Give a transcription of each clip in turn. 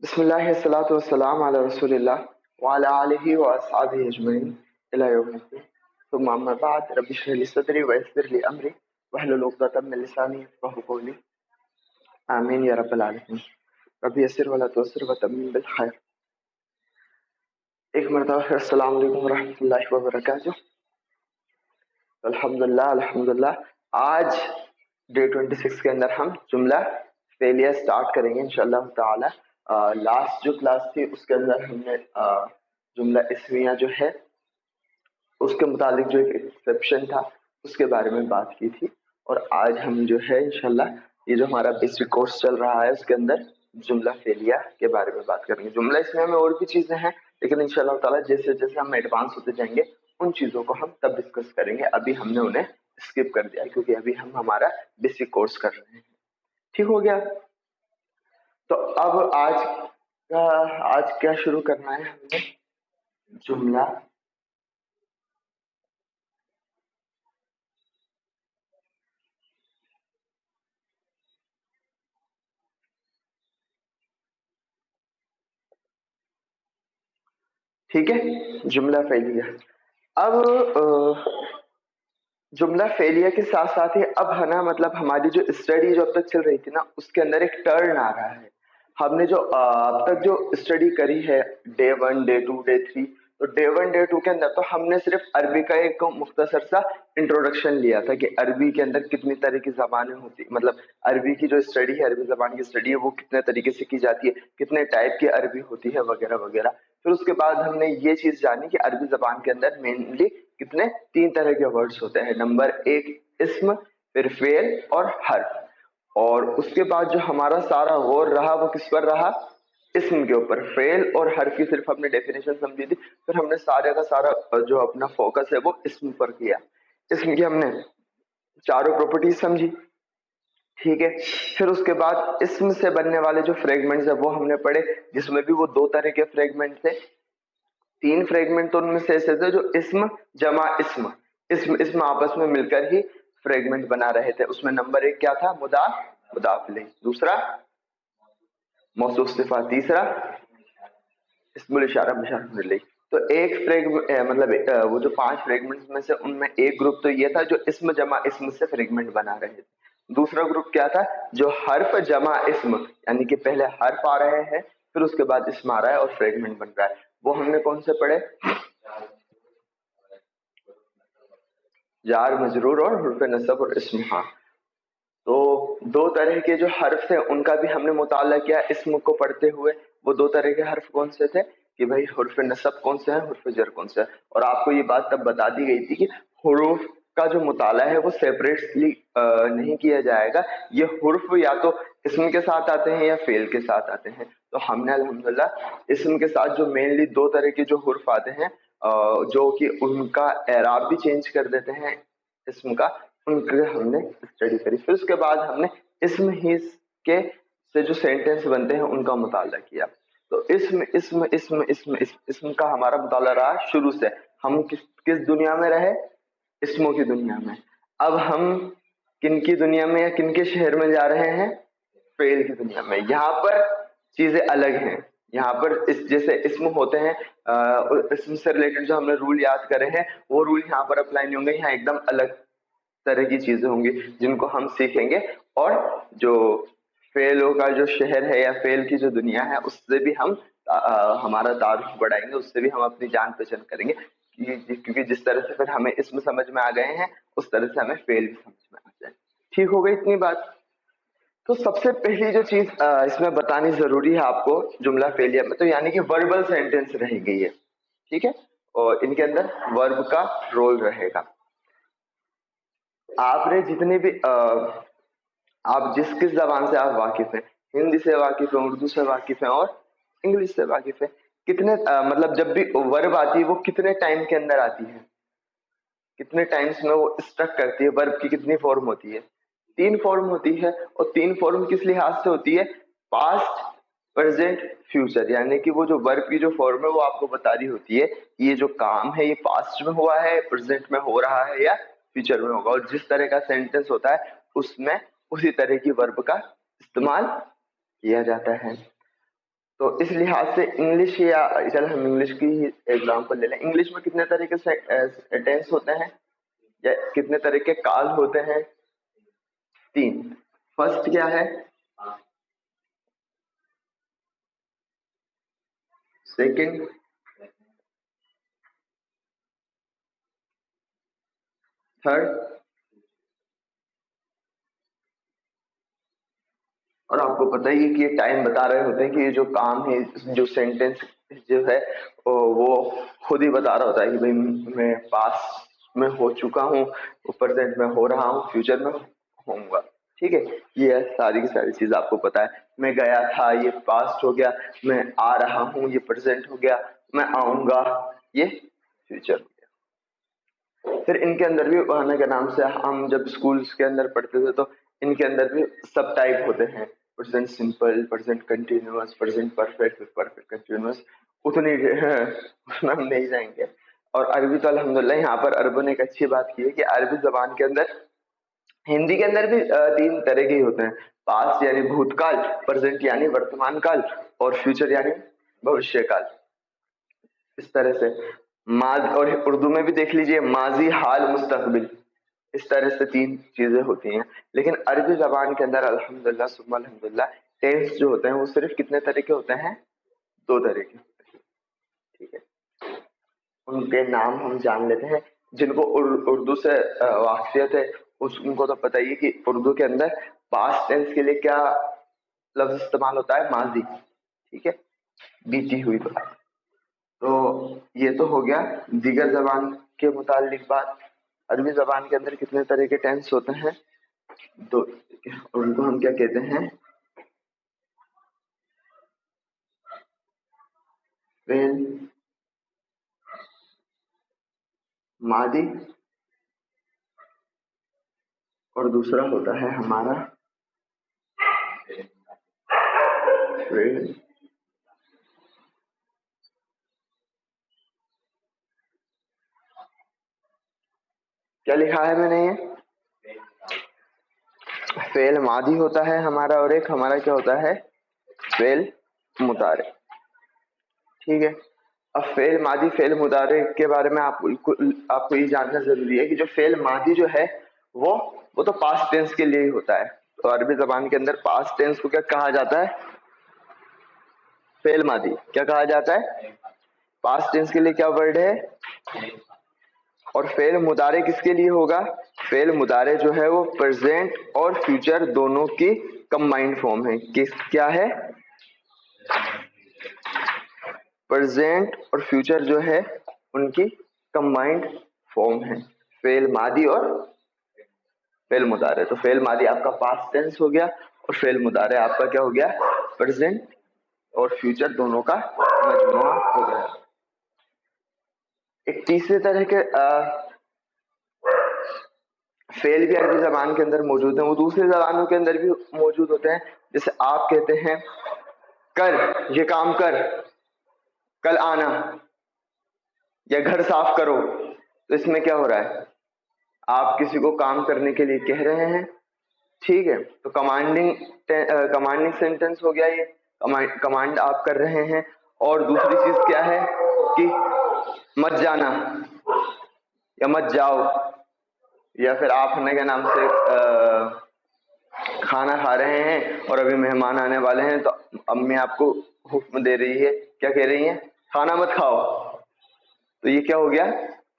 बिस्मिल्लाह अस्सलातु वस्सलाम अला रसूलिल्लाह व अला आलिहि व अस्हाबिहि अजमईन इला यौमिद्दीन सुम्मा अम्मा बाद रब्बि इश्रह ली सदरी व यस्सिर ली अमरी वहलुल उक़दतम मिन लिसानी यफ़क़हू क़ौली आमीन या रब्बल आलमीन। रब्बि यस्सिर व ला तुअस्सिर व तम्मिम बिल खैर। एक मरतबा फिर अस्सलाम वालेकुम व रहमतुल्लाहि व बरकातुहू। अल्हम्दुलिल्लाह अल्हम्दुलिल्लाह। आज डे 26 के अंदर हम जुमला फेलियर स्टार्ट करेंगे इंशाअल्लाह ताला। लास्ट जो क्लास थी उसके अंदर हमने जुमला इस्मिया जो है उसके मुतालिक जो एक एक्सेप्शन था उसके बारे में बात की थी, और आज हम जो है इंशाल्लाह ये जो हमारा बेसिक कोर्स चल रहा है उसके अंदर जुमला फेलिया के बारे में बात करेंगे। जुमला इसमें में और भी चीजें हैं, लेकिन इंशाल्लाह ताला जैसे जैसे हम एडवांस होते जाएंगे उन चीजों को हम तब डिस्कस करेंगे। अभी हमने उन्हें स्किप कर दिया क्योंकि अभी हम हमारा बेसिक कोर्स कर रहे हैं। ठीक हो गया? तो अब आज क्या शुरू करना है हमने? जुमला ठीक है, जुमला फेलिया। अब जुमला फेलियर के साथ साथ ही अब है ना, मतलब हमारी जो स्टडी जो अब तक चल रही थी ना उसके अंदर एक टर्न आ रहा है। हमने जो अब तक जो स्टडी करी है डे 1 डे 2 डे 3, तो डे 1 डे 2 के अंदर तो हमने सिर्फ अरबी का एक मुख्तसर सा इंट्रोडक्शन लिया था कि अरबी के अंदर कितनी तरह की जबानें होती, मतलब अरबी की जो स्टडी है, अरबी जबान की स्टडी है वो कितने तरीके से की जाती है, कितने टाइप की अरबी होती है वगैरह वगैरह। फिर उसके बाद हमने ये चीज जानी कि अरबी जबान के अंदर मेनली कितने 3 तरह के वर्ड्स होते हैं। नंबर 1 इस्म, फिर फेल और हर्फ। और उसके बाद जो हमारा सारा गौर रहा वो किस पर रहा? इस्म के ऊपर। फेल और हर्फ की सिर्फ हमने डेफिनेशन समझी थी, फिर हमने सारे का सारा जो अपना फोकस है वो इस्म पर किया। इस्म की हमने चारों प्रॉपर्टीज समझी, ठीक है। फिर उसके बाद इस्म से बनने वाले जो फ्रेगमेंट्स है वो हमने पढ़े, जिसमें भी वो 2 तरह के फ्रेगमेंट थे। 3 फ्रेगमेंट तो उनमें से ऐसे थे जो इस्म जमा इस्म, इस्म इस्म आपस में मिलकर ही फ्रेगमेंट बना रहे थे। उसमें नंबर 1 क्या था? मुदाफ, मुदाफ इलैह। दूसरा मौसूफ सिफा। तीसरा इस्मुल इशारा मुशार इलैह। तो एक मतलब वो जो 5 फ्रेगमेंट्स में से उनमें एक ग्रुप तो ये था जो इस्म जमा इस्म से फ्रेगमेंट बना रहे थे। दूसरा ग्रुप क्या था? जो हर्फ जमा इस्म, यानी कि पहले हर्फ आ रहे हैं फिर उसके बाद इस्म आ रहा है और फ्रेगमेंट बन रहा है। वो हमने कौन से पढ़े? जार मजरूर और हुर्फ नसब और इस्म। हाँ, तो 2 तरह के जो हर्फ थे उनका भी हमने मुताला किया इस्म को पढ़ते हुए। वो 2 तरह के हर्फ कौन से थे कि भाई हुर्फ नसब कौन सा है, हुर्फ जर कौन सा है। और आपको ये बात तब बता दी गई थी कि हुरूफ का जो मुताला है वो सेपरेटली नहीं किया जाएगा। ये हुर्फ या तो इस्म के साथ आते हैं या फेल के साथ आते हैं। तो हमने अल्हम्दुलिल्लाह इस्म के साथ जो मेनली 2 तरह के जो हुर्फ आते हैं जो कि उनका एराब भी चेंज कर देते हैं इस्म का, उनके हमने स्टडी करी। फिर उसके बाद हमने इस्म ही के से जो सेंटेंस बनते हैं उनका मुताला किया। तो इस्म इस्म इस्म इस्म इस्म, इस्म का हमारा मुताला रहा शुरू से। हम किस किस दुनिया में रहे? इस्मों की दुनिया में। अब हम किन की दुनिया में या किन के शहर में जा रहे हैं? फेल की दुनिया में। यहाँ पर चीजें अलग हैं। यहाँ पर इस जैसे इस्म होते हैं, इस्म से रिलेटेड जो हमने रूल याद करे हैं वो रूल यहाँ पर अप्लाई नहीं होंगे। यहाँ एकदम अलग तरह की चीजें होंगी जिनको हम सीखेंगे। और जो फेलों का जो शहर है या फेल की जो दुनिया है उससे भी हम हमारा तारुफ बढ़ाएंगे, उससे भी हम अपनी जान पहचान करेंगे क्योंकि जिस तरह से फिर हमें इसमें समझ में आ गए हैं उस तरह से हमें फेल भी समझ में आ जाए। ठीक हो गई इतनी बात? तो सबसे पहली जो चीज इसमें बतानी जरूरी है आपको जुमला फेलियर में, तो यानी कि वर्बल सेंटेंस रहेगी ये, ठीक है। और इनके अंदर वर्ब का रोल रहेगा। आपने जितने भी आप जिस किस जबान से आप वाकिफ हैं, हिंदी से वाकिफ हैं, उर्दू से वाकिफ हैं और इंग्लिश से वाकिफ हैं, कितने मतलब जब भी वर्ब आती है वो कितने टाइम के अंदर आती है, कितने टाइम्स में वो स्ट्रक करती है? वर्ब की कितनी फॉर्म होती है? 3 फॉर्म होती है। और 3 फॉर्म किस लिहाज से होती है? Past, present, future. यानी कि वो जो वर्ब की जो फॉर्म है वो आपको बता रही होती है ये जो काम है ये पास्ट में हुआ है, प्रेजेंट में हो रहा है या फ्यूचर में होगा। और जिस तरह का सेंटेंस होता है उसमें उसी तरह की वर्ब का इस्तेमाल किया जाता है। तो इस लिहाज से इंग्लिश, या चल हम इंग्लिश की ही एग्जाम्पल ले लें। इंग्लिश में कितने तरीके से टेंस होते हैं या कितने तरह के काल होते हैं? 3। फर्स्ट क्या है? सेकंड, थर्ड, और आपको पता ही है कि ये टाइम बता रहे होते हैं कि ये जो काम है, जो सेंटेंस जो है वो खुद ही बता रहा होता है कि भाई मैं पास्ट में हो चुका हूँ, प्रेजेंट में हो रहा हूँ, फ्यूचर में होऊंगा। ठीक है, ये सारी की सारी चीज आपको पता है। मैं गया था, ये पास्ट हो गया। मैं आ रहा हूँ, ये प्रेजेंट हो गया। मैं आऊंगा, ये फ्यूचर हो गया। फिर इनके अंदर भी बहाना के नाम से हम जब स्कूल्स के अंदर पढ़ते थे तो इनके अंदर भी सब टाइप होते हैं, present simple, present continuous, present perfect, perfect continuous. उतनी उसमें हम नहीं जाएंगे। और अरबी तो अल्हम्दुलिल्लाह यहाँ पर अरबों ने एक अच्छी बात की है कि अरबी जबान के अंदर, हिंदी के अंदर भी 3 तरह के होते हैं, पास्ट यानी भूतकाल, प्रेजेंट यानी वर्तमान काल, और फ्यूचर यानी भविष्य काल। इस तरह से माज, और उर्दू में भी देख लीजिए, माजी, हाल, मुस्तकबिल, इस तरह से 3 चीजें होती हैं। लेकिन अरबी जबान के अंदर अल्हम्दुलिल्लाह सुम्मा अल्हम्दुलिल्लाह टेंस जो होते हैं वो सिर्फ कितने तरह के होते हैं? 2 तरह के होते हैं। ठीक है, उनके नाम हम जान लेते हैं। जिनको उर्दू से वाकफियत है उनको तो पता ही है कि उर्दू के अंदर पास्ट टेंस के लिए क्या लफ्ज इस्तेमाल होता है? माजी। ठीक है, बीती हुई बात। तो ये तो हो गया दीगर जबान के मुतालिक बात। अरबी जबान के अंदर कितने तरह के टेंस होते हैं? 2। उनको हम क्या कहते हैं? फेल मादी, और दूसरा होता है हमारा फेल। क्या लिखा है मैंने? ये फेल मादी होता है हमारा, और एक हमारा क्या होता है? फेल मुतारे। ठीक है, अब फेल मादी फेल मुतारे के बारे में आपको ये जानना जरूरी है कि जो फेल मादी जो है वो तो पास्ट टेंस के लिए ही होता है। तो अरबी जबान के अंदर पास्ट टेंस को क्या कहा जाता है? फेल मादी। क्या कहा जाता है? पास्ट टेंस के लिए क्या वर्ड है? और फेल मुदारे किसके लिए होगा? फेल मुदारे जो है वो प्रेजेंट और फ्यूचर दोनों की कंबाइंड फॉर्म है। किस क्या है? प्रेजेंट और फ्यूचर जो है उनकी कंबाइंड फॉर्म है, फेल मादी और फेल मुदारे। तो फेल मादी आपका पास्ट टेंस हो गया और फेल मुदारे आपका क्या हो गया? प्रेजेंट और फ्यूचर दोनों का मजमुआ हो गया। एक तीसरे तरह के फेल भी अरबी जबान के अंदर मौजूद है, वो दूसरी जबानों के अंदर भी मौजूद होते हैं। जैसे आप कहते हैं कर, ये काम कर, कल आना, या घर साफ करो। तो इसमें क्या हो रहा है? आप किसी को काम करने के लिए कह रहे हैं। ठीक है, तो कमांडिंग सेंटेंस हो गया ये, कमांड आप कर रहे हैं। और दूसरी चीज क्या है कि मत जाना या मत जाओ, या फिर आप हमें क्या नाम से खाना खा रहे हैं और अभी मेहमान आने वाले हैं, तो अम्मी आपको हुक्म दे रही है, क्या कह रही है? खाना मत खाओ। तो ये क्या हो गया?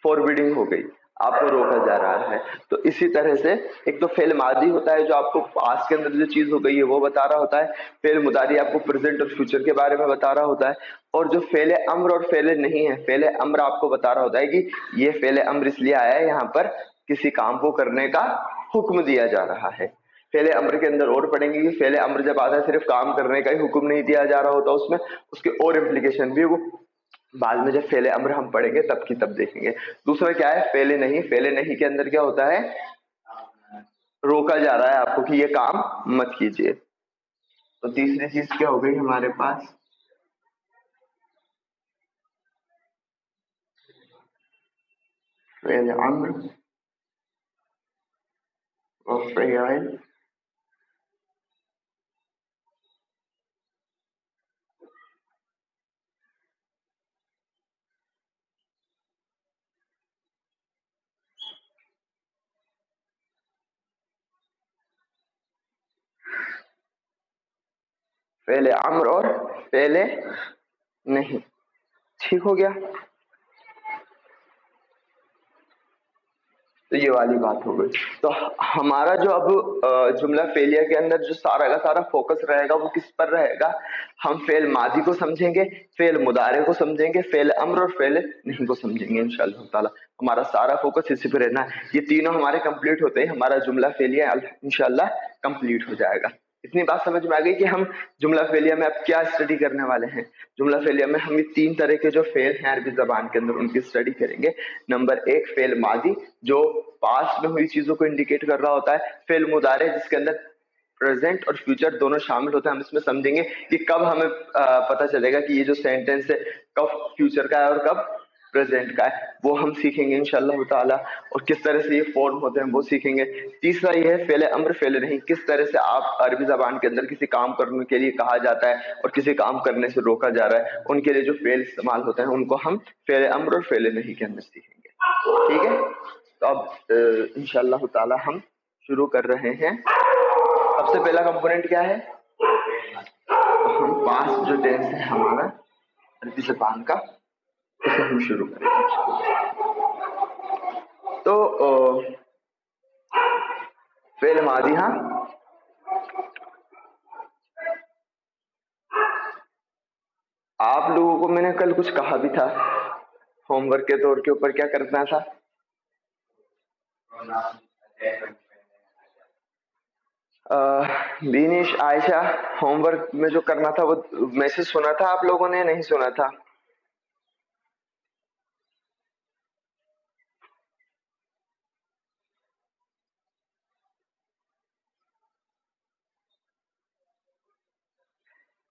फॉरबिडिंग हो गई, आपको रोका जा रहा है। तो इसी तरह से एक तो फेल मादी होता है जो आपको पास्ट के अंदर जो चीज हो गई है वो बता रहा होता है, फेल मुदारी आपको प्रेजेंट और फ्यूचर के बारे में बता रहा होता है, और जो फेल अम्र और फेल नहीं है, फेल अम्र आपको बता रहा होता है कि ये फेल अम्र इसलिए आया है, यहाँ पर किसी काम को करने का हुक्म दिया जा रहा है। फेले अम्र के अंदर और पढ़ेंगे कि फेले अम्र जब आता है सिर्फ काम करने का ही हुक्म नहीं दिया जा रहा होता, उसमें उसके और इम्प्लीकेशन भी, वो बाद में जब फेले अम्र हम पढ़ेंगे तब की तब देखेंगे। दूसरा क्या है? फेले नहीं। फेले नहीं के अंदर क्या होता है? रोका जा रहा है आपको कि ये काम मत कीजिए। तो तीसरी चीज क्या हो गई हमारे पास? फेले अम्र और फेल फेल अम्र और फेल नहीं। ठीक हो गया, तो ये वाली बात हो गई। तो हमारा जो अब जुमला फेलिया के अंदर जो सारा का सारा फोकस रहेगा वो किस पर रहेगा? हम फेल मादी को समझेंगे, फेल मुदारे को समझेंगे, फेल अम्र और फेल नहीं को समझेंगे इंशाअल्लाह ताला। हमारा सारा फोकस इसी पे रहना है। ये तीनों हमारे कंप्लीट होते ही हमारा जुमला फेलिया इंशाअल्लाह कंप्लीट हो जाएगा। इतनी बात समझ में आ गई कि हम जुमला फेलिया में अब क्या स्टडी करने वाले हैं। जुमला फेलिया में हम ये तीन तरह के जो फेल हैं अरबी जबान के अंदर उनकी स्टडी करेंगे। नंबर एक फेल मादी जो पास्ट में हुई चीजों को इंडिकेट कर रहा होता है। फेल मुदारे जिसके अंदर प्रेजेंट और फ्यूचर दोनों शामिल होते हैं। हम इसमें समझेंगे कि कब हमें पता चलेगा कि ये जो सेंटेंस है कब फ्यूचर का है और कब प्रेजेंट का है, वो हम सीखेंगे इंशाअल्लाह ताला। और किस तरह से ये फॉर्म होते हैं वो सीखेंगे। तीसरा ये है फेले अम्र फेले नहीं, किस तरह से आप अरबी जबान के अंदर किसी काम करने के लिए कहा जाता है और किसी काम करने से रोका जा रहा है, उनके लिए जो फेल इस्तेमाल होते हैं उनको हम फेले अम्र और फेले नहीं के अंदर सीखेंगे। ठीक है, तो अब इंशाअल्लाह ताला हम शुरू कर रहे हैं। सबसे पहला कंपोनेंट क्या है? तो हम पास्ट जो टेंस है हमारा अरबी जबान का, उसे हम शुरू करेंगे। तो फेल मादी, हाँ आप लोगों को मैंने कल कुछ कहा भी था, होमवर्क के तौर के ऊपर क्या करना था? बीनिश आयशा, होमवर्क में जो करना था वो मैसेज सुना था आप लोगों ने, नहीं सुना था?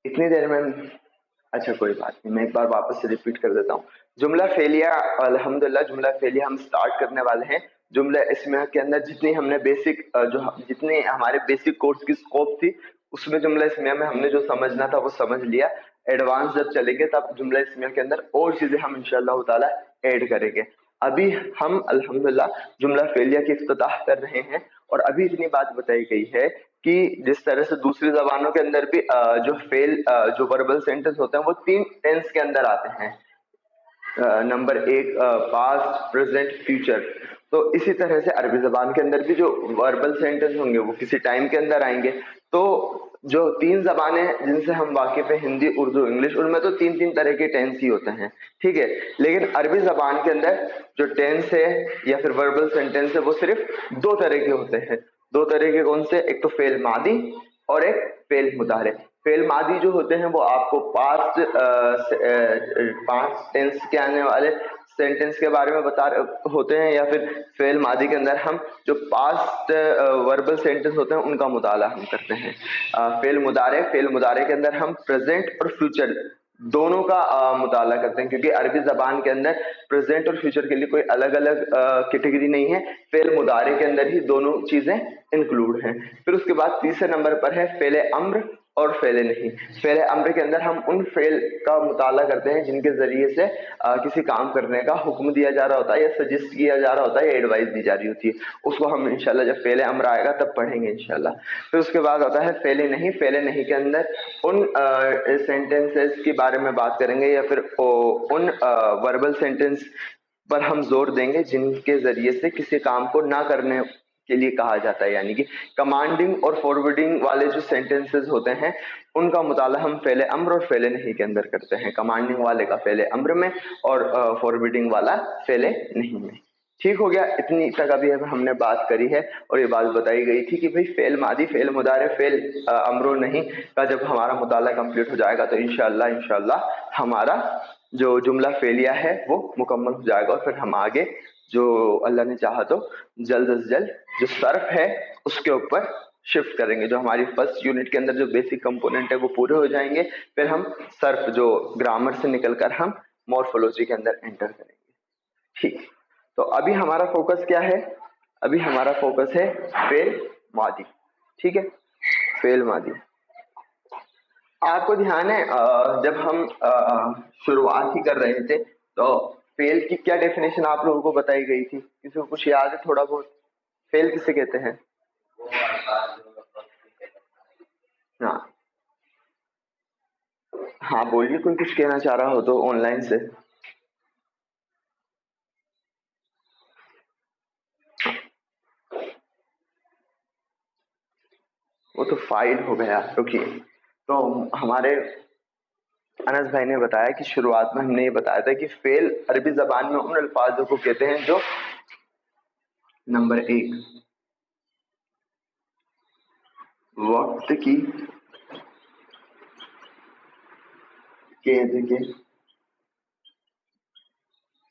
इतनी देर में? अच्छा कोई बात नहीं, मैं एक बार वापस से रिपीट कर देता हूँ। जुमला फेलिया, अल्हम्दुलिल्लाह जुमला फेलिया हम स्टार्ट करने वाले हैं। जुमला इसमें के अंदर जितनी हमने बेसिक जितनी हमारे बेसिक कोर्स की स्कोप थी उसमें जुमला इसमें में हमने जो समझना था वो समझ लिया। एडवांस जब चलेंगे तब जुमला इसमें के अंदर और चीजें हम इंशाअल्लाह ताला ऐड करेंगे। अभी हम अल्हम्दुलिल्लाह जुमला फेलिया की इफ्तिताह कर रहे हैं। और अभी इतनी बात बताई गई है कि जिस तरह से दूसरी जबानों के अंदर भी जो वर्बल सेंटेंस होते हैं वो तीन टेंस के अंदर आते हैं। नंबर एक पास्ट प्रेजेंट फ्यूचर। तो इसी तरह से अरबी जबान के अंदर भी जो वर्बल सेंटेंस होंगे वो किसी टाइम के अंदर आएंगे। तो जो तीन जबानें जिनसे हम वाकिफ है, हिंदी उर्दू इंग्लिश, उनमें तो तीन तीन तरह के टेंस ही होते हैं। ठीक है, लेकिन अरबी जबान के अंदर जो टेंस है या फिर वर्बल सेंटेंस है वो सिर्फ दो तरह के होते हैं। दो तरह के कौन से? एक तो फेल मादी और एक फेल मुदारे। फेल मादी जो होते हैं वो आपको पास्ट टेंस के आने वाले सेंटेंस के बारे में बता होते हैं, या फिर फेल मादी के अंदर हम जो पास्ट वर्बल सेंटेंस होते हैं उनका मुताला हम करते हैं। फेल मुदारे के अंदर हम प्रेजेंट और फ्यूचर दोनों का मुताला करते हैं, क्योंकि अरबी जबान के अंदर प्रेजेंट और फ्यूचर के लिए कोई अलग अलग कैटेगरी नहीं है। फेल मुदारे के अंदर ही दोनों चीजें इंक्लूड हैं। फिर उसके बाद तीसरे नंबर पर है फेले अम्र और फेले नहीं। फेले अम्र के अंदर हम उन फेल का मुताला करते हैं जिनके जरिए से किसी काम करने का हुक्म दिया जा रहा होता है या सजेस्ट किया जा रहा होता है या एडवाइस दी जा रही होती है। उसको हम इंशाल्लाह जब फेले अम्र आएगा तब पढ़ेंगे इंशाल्लाह। फिर उसके बाद आता है फेले नहीं। फेले नहीं के अंदर उन सेंटेंसेस के बारे में बात करेंगे या फिर उन वर्बल सेंटेंस पर हम जोर देंगे जिनके जरिए से किसी काम को ना करने के लिए कहा जाता है, यानी कि कमांडिंग और फॉरवर्डिंग वाले जो सेंटेंसेस होते हैं उनका मुताला हम फेले अम्र और फेले नहीं के अंदर करते हैं। कमांडिंग वाले का फेले अम्र में और फॉरवर्डिंग वाला फेले नहीं में। ठीक हो गया, इतनी तक अभी हमने बात करी है और ये बात बताई गई थी कि भाई फेल मादी, फेल मुदारे, फेल अम्रो नहीं का जब हमारा मुताला कंप्लीट हो जाएगा तो इंशाल्लाह हमारा जो जुमला फेलिया है वो मुकम्मल हो जाएगा। और फिर हम आगे जो अल्लाह ने चाहा तो जल्द से जल्द जो सर्फ है उसके ऊपर शिफ्ट करेंगे। जो हमारी फर्स्ट यूनिट के अंदर जो बेसिक कंपोनेंट है वो पूरे हो जाएंगे, फिर हम सर्फ जो ग्रामर से निकलकर हम मॉर्फोलॉजी के अंदर एंटर करेंगे। ठीक, तो अभी हमारा फोकस क्या है? अभी हमारा फोकस है फेल मादी। ठीक है, फेल मादी। आपको ध्यान है जब हम शुरुआत ही कर रहे थे तो फेल की क्या डेफिनेशन आप लोगों को बताई गई थी? किसी को कुछ याद है थोड़ा बहुत? फेल किसे कहते हैं? हाँ, हाँ बोलिए, कोई कुछ कहना चाह रहा हो तो ऑनलाइन से। वो तो फाइल हो गया, रुकिए। तो हमारे अनस भाई ने बताया कि शुरुआत में हमने ये बताया था कि फेल अरबी जबान में उन अल्फाजों को कहते हैं जो नंबर 1 वक्त की कैद के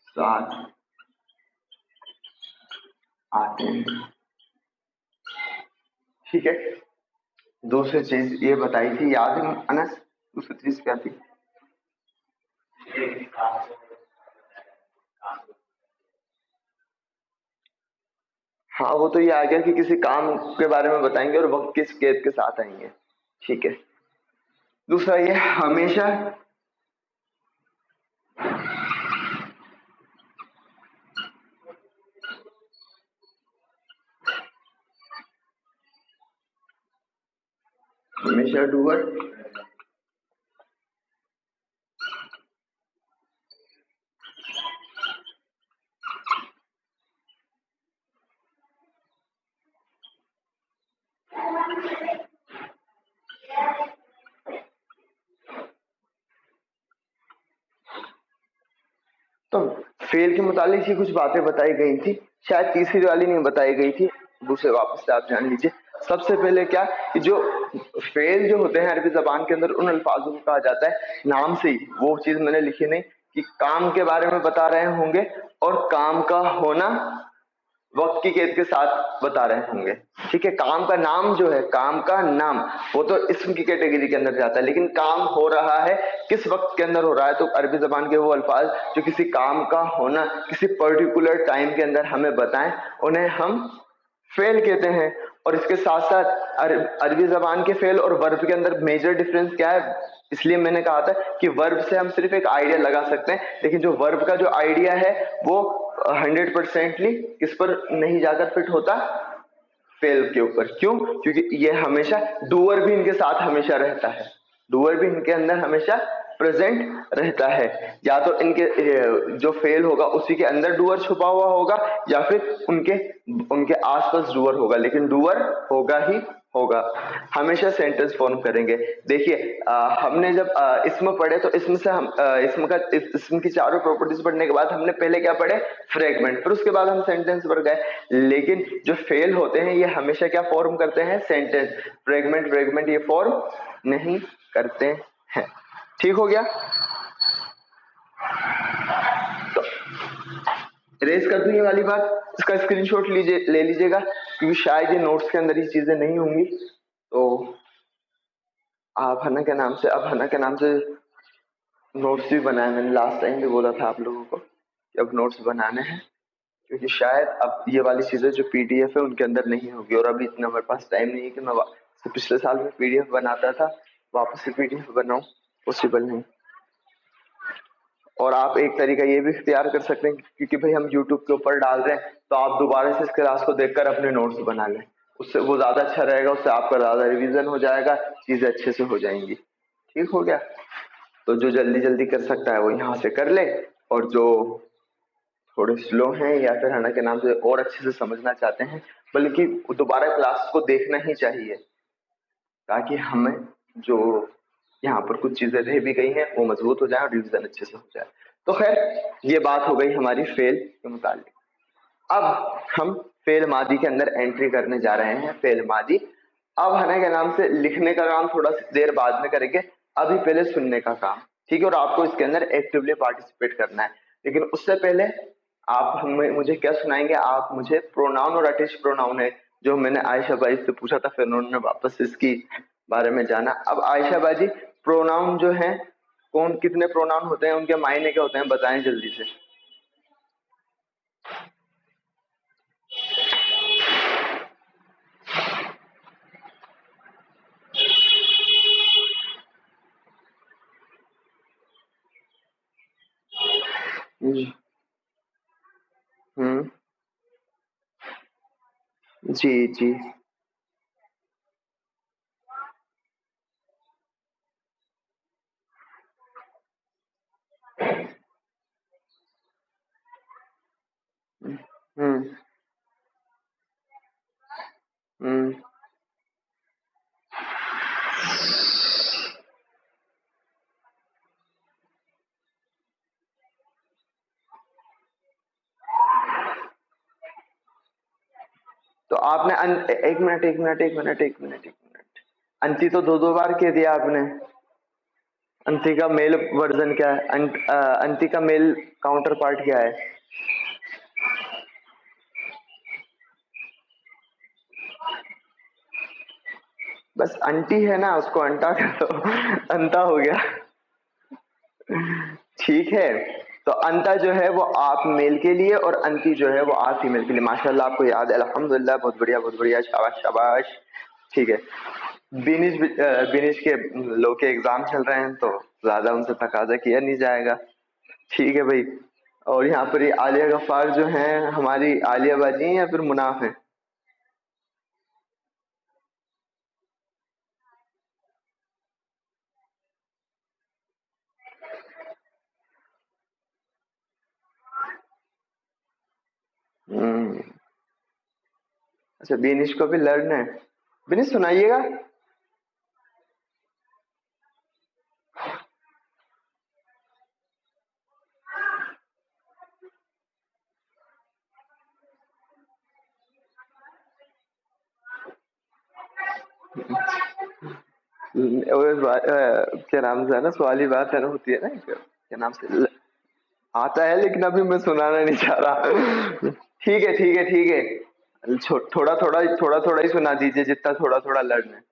साथ आते हैं, ठीक है। दूसरी चीज ये बताई थी, याद है अनस, दूसरी चीज क्या थी? हाँ वो तो ये आ गया कि किसी काम के बारे में बताएंगे और वक्त किस कैद के साथ आएंगे, ठीक है। दूसरा ये हमेशा हमेशा डूअर तो फेल के मुतालिक ही कुछ बातें बताई गई थी, शायद तीसरी वाली नहीं बताई गई थी, दूसरे वापस से आप जान लीजिए। सबसे पहले क्या कि जो फेल जो होते हैं अरबी जबान के अंदर उन अल्फाजों को कहा जाता है, नाम से ही वो चीज मैंने लिखी नहीं कि काम के बारे में बता रहे होंगे और काम का होना वक्त की कैद के साथ बता रहे होंगे, ठीक है। काम का नाम जो है, काम का नाम वो तो इस्म की कैटेगरी के अंदर जाता है, लेकिन काम हो रहा है किस वक्त के अंदर हो रहा है, तो अरबी जबान के वो अल्फाज जो किसी काम का होना किसी पर्टिकुलर टाइम के अंदर हमें बताएं, उन्हें हम फेल कहते हैं। और इसके साथ साथ अरबी जबान के फेल और वर्ब के अंदर मेजर डिफरेंस क्या है, इसलिए मैंने कहा था कि वर्ब से हम सिर्फ एक आइडिया लगा सकते हैं, लेकिन जो वर्ब का जो आइडिया है वो 100%ली किस पर नहीं जाकर फिट होता, फेल के ऊपर। क्यों? क्योंकि ये हमेशा डूअर भी इनके साथ हमेशा रहता है, डूअर भी इनके अंदर हमेशा प्रेजेंट रहता है। या तो इनके जो फेल होगा उसी के अंदर डूअर छुपा हुआ होगा, या फिर उनके उनके आसपास डूअर होगा, लेकिन डूअर होगा ही होगा। हमेशा सेंटेंस फॉर्म करेंगे। देखिए हमने जब इसम पढ़े तो इसम से हम इसम की चारों प्रॉपर्टीज पढ़ने के बाद हमने पहले क्या पढ़े, फ्रेगमेंट, फिर उसके बाद हम सेंटेंस पर गए। लेकिन जो फेल होते हैं ये हमेशा क्या फॉर्म करते हैं, सेंटेंस। फ्रेगमेंट फ्रेगमेंट ये फॉर्म नहीं करते हैं, ठीक हो गया। तो रेस कर दूं ये वाली बात, इसका स्क्रीनशॉट लीजिए, ले लीजिएगा, क्योंकि शायद ये नोट्स के अंदर ये चीजें नहीं होंगी। तो आप हना के नाम से, अब हना के नाम से नोट्स भी बनाए, मैंने लास्ट टाइम भी बोला था आप लोगों को कि अब नोट्स बनाने हैं, क्योंकि शायद अब ये वाली चीजें जो पीडीएफ है उनके अंदर नहीं होगी, और अभी इतना हमारे पास टाइम नहीं है कि मैं पिछले साल में पीडीएफ बनाता था वापस से पीडीएफ बनाऊं, पॉसिबल नहीं। और आप एक तरीका ये भी इख्तियार कर सकते हैं, क्योंकि भाई हम यूट्यूब के ऊपर डाल रहे हैं, तो आप दोबारा से इस क्लास को देखकर अपने नोट्स बना लें, उससे वो ज्यादा अच्छा रहेगा, उससे आपका ज्यादा रिवीजन हो जाएगा, चीजें अच्छे से हो जाएंगी, ठीक हो गया। तो जो जल्दी जल्दी कर सकता है वो यहाँ से कर ले, और जो थोड़े स्लो हैं या फिर हना के नाम से और अच्छे से समझना चाहते हैं, बल्कि दोबारा क्लास को देखना ही चाहिए, ताकि हमें जो यहाँ पर कुछ चीजें रह भी गई हैं वो मजबूत हो जाए और रिवीजन अच्छे से हो जाए। तो खैर ये बात हो गई हमारी फेल के मुतालिक। अब हम फेल मादी के अंदर एंट्री करने जा रहे हैं, फेल मादी। अब हना के नाम से लिखने का काम थोड़ा सी देर बाद में करेंगे, अभी पहले सुनने का काम, ठीक है। और आपको इसके अंदर एक्टिवली पार्टिसिपेट करना है, लेकिन उससे पहले आप हमें मुझे क्या सुनाएंगे, आप मुझे प्रोनाउन और अटैच्ड प्रोनाउन है जो मैंने आयशा बाई से पूछा था, फिर उन्होंने वापस इसकी बारे में जाना। अब आयशा बाजी, प्रोनाउन जो है कौन कितने प्रोनाउन होते हैं, उनके मायने क्या होते हैं, बताएं जल्दी से। जी। हम्म। जी जी। हम्म हम्म तो आपने एक मिनट, अंति तो दो दो बार कह दिया आपने। अंति का मेल वर्जन क्या है? अंति का मेल काउंटर पार्ट क्या है? बस अंटी है ना, उसको अंटा कर दो। अंता हो गया। ठीक है, तो अंता जो है वो आप मेल के लिए और अंति जो है वो आप फीमेल के लिए। माशाल्लाह आपको याद है, अल्हम्दुलिल्लाह, बहुत बढ़िया, शाबाश शाबाश। ठीक है, बिनिश के लो के एग्जाम चल रहे हैं, तो ज्यादा उनसे तकाजा किया नहीं जाएगा। ठीक है भाई। और यहाँ पर ये आलिया गफ्फार जो है हमारी आलिया बाजी हैं या फिर मुनाफ है? हम्म, अच्छा, बिनिश को भी लर्न है। बिनिश सुनाइएगा। क्या नाम से है ना, सवाली बात है ना, होती है ना, क्या नाम से आता है, लेकिन अभी मैं सुनाना नहीं चाह रहा। ठीक है ठीक है ठीक है, थोड़ा थोड़ा ही सुना दीजिए, जितना थोड़ा थोड़ा लर्न है।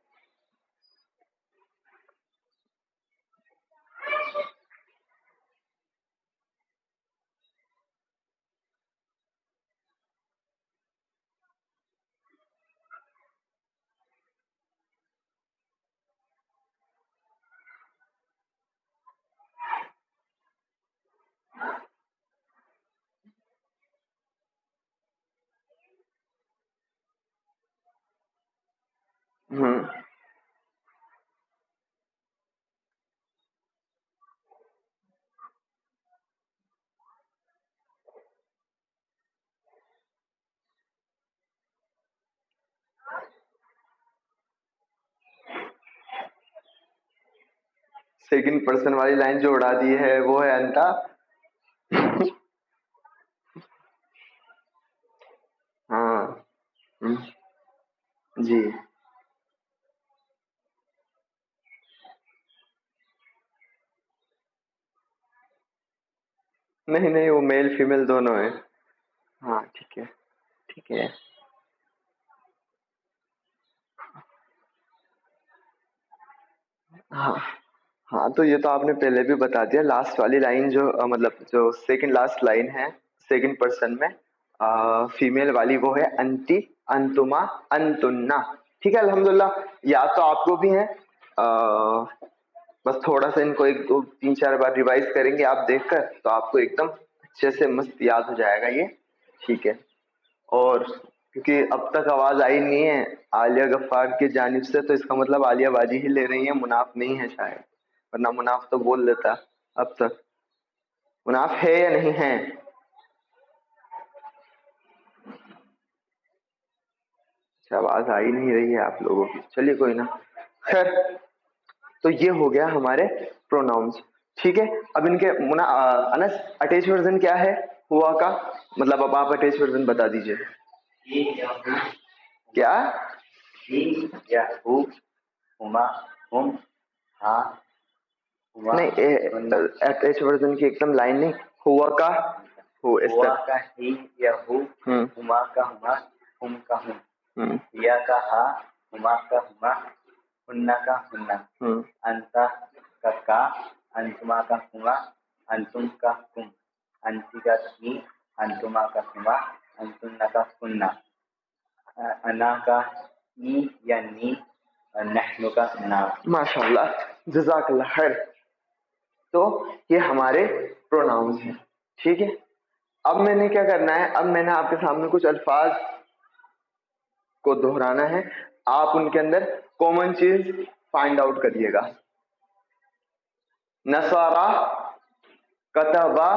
हम्म सेकंड पर्सन वाली लाइन जो उड़ा दी है वो है अंता। हाँ। हम्म, जी। नहीं नहीं, वो मेल फीमेल दोनों है। हाँ ठीक है ठीक है। हाँ हाँ, तो ये तो आपने पहले भी बता दिया। लास्ट वाली लाइन जो मतलब जो सेकंड लास्ट लाइन है सेकंड पर्सन में, फीमेल वाली, वो है अंति, अंतुमा, अंतुन्ना। ठीक है, अल्हम्दुलिल्लाह, याद तो आपको भी है। बस थोड़ा सा इनको एक दो तीन चार बार रिवाइज करेंगे आप देखकर, तो आपको एकदम अच्छे से मस्त याद हो जाएगा ये। ठीक है। और क्योंकि अब तक आवाज आई नहीं है आलिया गफ्फार की जानिब से, तो इसका मतलब आलिया बाजी ही ले रही है, मुनाफ नहीं है शायद, वरना मुनाफ तो बोल देता अब तक। मुनाफ है या नहीं है? अच्छा, आवाज आ ही नहीं रही है आप लोगों की, चलिए कोई ना। खैर, तो ये हो गया हमारे प्रोनाउंस। ठीक है, अब इनके अनस अटैच वर्जन क्या है हुआ का? मतलब अब आप अटैच वर्जन बता दीजिए। क्या? ही या हु, हुमा, हुम, हा, हुआ, नहीं, अटैच वर्जन की एकदम लाइन नहीं, हुआ का हो इस हुआ तरह। का ही या हु, हुमा का हुमा, हुम का हुम, या का हा, हुमा का हुमा, हुन्ना का हुन्ना, अंता का, अंतुमा का हुमा, अंतुम का हुम, अंति का ही, अंतुमा का हुमा, अंतुन्ना का हुन्ना, अना का ई या नी, नहनु का ना। माशाल्लाह, जज़ाकल्लाह खैर। तो ये हमारे प्रोनाउंस हैं। ठीक है, अब मैंने क्या करना है, अब मैंने आपके सामने कुछ अल्फाज को दोहराना है। आप उनके अंदर कॉमन चीज फाइंड आउट करिएगा। नसारा, कतबा,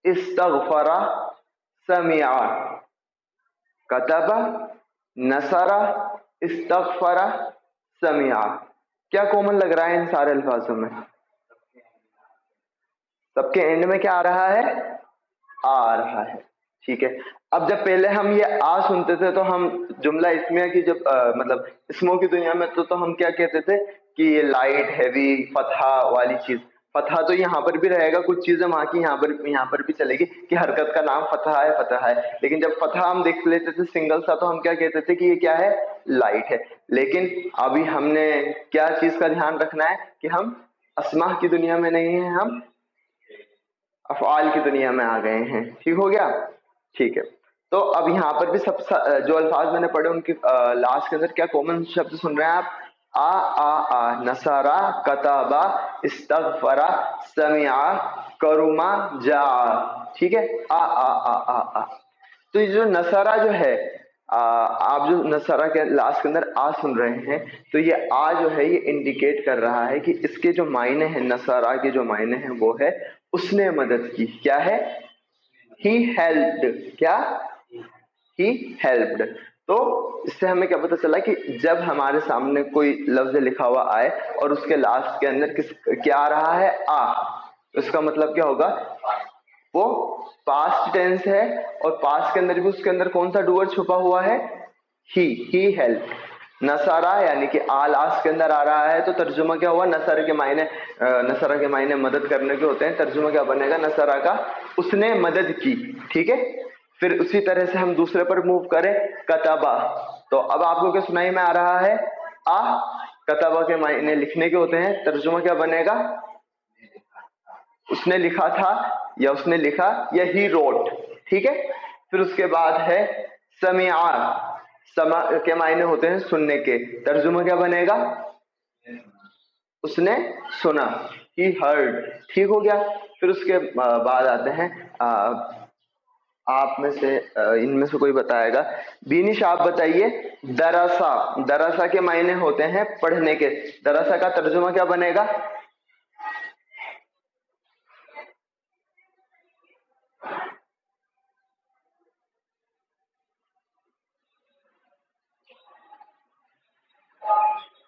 इस्तगफरा, समिआ। कतबा, नसरा, इस्तगफरा, समिआ। क्या कॉमन लग रहा है इन सारे अल्फाजों में? सबके एंड में क्या आ रहा है? आ रहा है। ठीक है, अब जब पहले हम ये आ सुनते थे तो हम जुमला इस्मिया की जब मतलब इसमों की दुनिया में तो हम क्या कहते थे कि ये लाइट, हैवी, फतहा वाली चीज। फतहा तो यहाँ पर भी रहेगा, कुछ चीजें वहां की यहाँ पर भी चलेगी कि हरकत का नाम फतहा है, फतहा है। लेकिन जब फतहा हम देख लेते थे सिंगल सा तो हम क्या कहते थे कि ये क्या है? लाइट है। लेकिन अभी हमने क्या चीज का ध्यान रखना है कि हम अस्मा की दुनिया में नहीं है, हम अफ़आल की दुनिया में आ गए हैं। ठीक हो गया? ठीक है, तो अब यहाँ पर भी सब जो अल्फाज मैंने पढ़े उनके लास्ट के अंदर क्या कॉमन शब्द सुन रहे हैं आप? आ, नसारा, कताबा, इस्तगफरा, समिआ, करुमा, जा। ठीक है, आ। तो ये जो नसारा जो है, आप जो नसारा के लास्ट के अंदर आ सुन रहे हैं, तो ये आ जो है ये इंडिकेट कर रहा है कि इसके जो मायने हैं, नसारा के जो मायने हैं वो है उसने मदद की। क्या है? He helped. क्या? He helped. तो इससे हमें क्या पता चला कि जब हमारे सामने कोई लफ्ज लिखा हुआ आए और उसके लास्ट के अंदर क्या आ रहा है? आ, उसका मतलब क्या होगा? वो पास्ट टेंस है, और पास्ट के अंदर भी उसके अंदर कौन सा डूअर छुपा हुआ है? ही हेल्प। नसारा यानी कि आ लास्ट के अंदर आ रहा है, तो तर्जुमा क्या हुआ? नसर के मायने, नसरा के मायने मदद करने के होते हैं। तर्जुमा क्या बनेगा नसरा का? उसने मदद की। ठीक है, फिर उसी तरह से हम दूसरे पर मूव करें, कतबा। तो अब आपको क्या सुनाई में आ रहा है? आ। कतबा के मायने लिखने के होते हैं, तर्जुमा क्या बनेगा? उसने लिखा था, या उसने लिखा, या ही रोट। ठीक है, फिर उसके बाद है समिआ। समा के मायने होते हैं सुनने के, तर्जुमा क्या बनेगा? उसने सुना, ही हर्ड। ठीक हो गया। फिर उसके बाद आते हैं आप में से इनमें से कोई बताएगा? बीनिश आप बताइए। दरसा, दरसा के मायने होते हैं पढ़ने के, दरसा का तर्जुमा क्या बनेगा?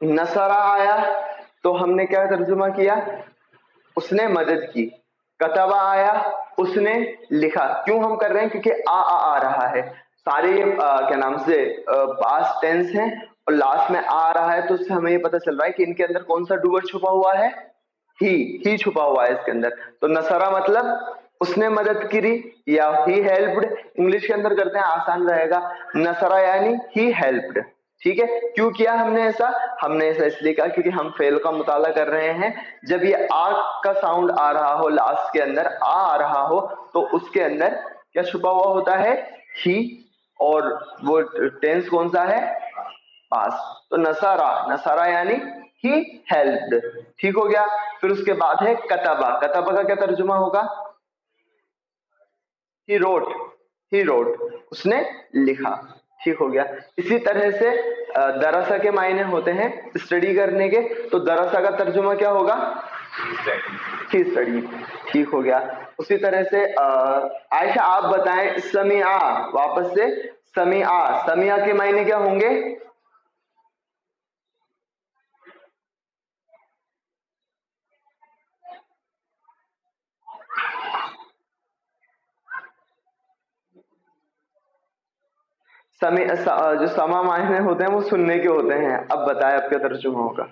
नसरा आया तो हमने क्या तर्जुमा किया? उसने मदद की। कतबा आया, उसने लिखा। क्यों हम कर रहे हैं? क्योंकि आ रहा है। सारे क्या नाम से पास्ट टेंस हैं और लास्ट में आ रहा है, तो उससे हमें ये पता चल रहा है कि इनके अंदर कौन सा डूअर छुपा हुआ है? ही छुपा हुआ है इसके अंदर। तो नसरा मतलब उसने मदद करी, या ही हेल्प्ड। इंग्लिश के अंदर करते हैं, आसान रहेगा। नसरा यानी ही हेल्प्ड। ठीक है, क्यों किया हमने ऐसा? हमने ऐसा इसलिए कहा क्योंकि हम फेल का मुताला कर रहे हैं। जब ये आ का साउंड आ रहा हो, लास्ट के अंदर आ रहा हो, तो उसके अंदर क्या छुपा हुआ होता है? ही। और वो टेंस कौन सा है? पास। तो नसारा, नसारा यानी ही हेल्प्ड। ठीक हो गया। फिर उसके बाद है कतबा। कतबा का क्या तर्जुमा होगा? ही रोट, ही रोट, उसने लिखा। ठीक हो गया। इसी तरह से दरसा के मायने होते हैं स्टडी करने के, तो दरसा का तर्जुमा क्या होगा? ही स्टडी। ठीक हो गया। उसी तरह से आयशा आप बताएं, समिआ, वापस से समिआ, समिआ के मायने क्या होंगे? जो समा मायने होते हैं वो सुनने के होते हैं। अब बताएं अब क्या तर्जुमा होगा?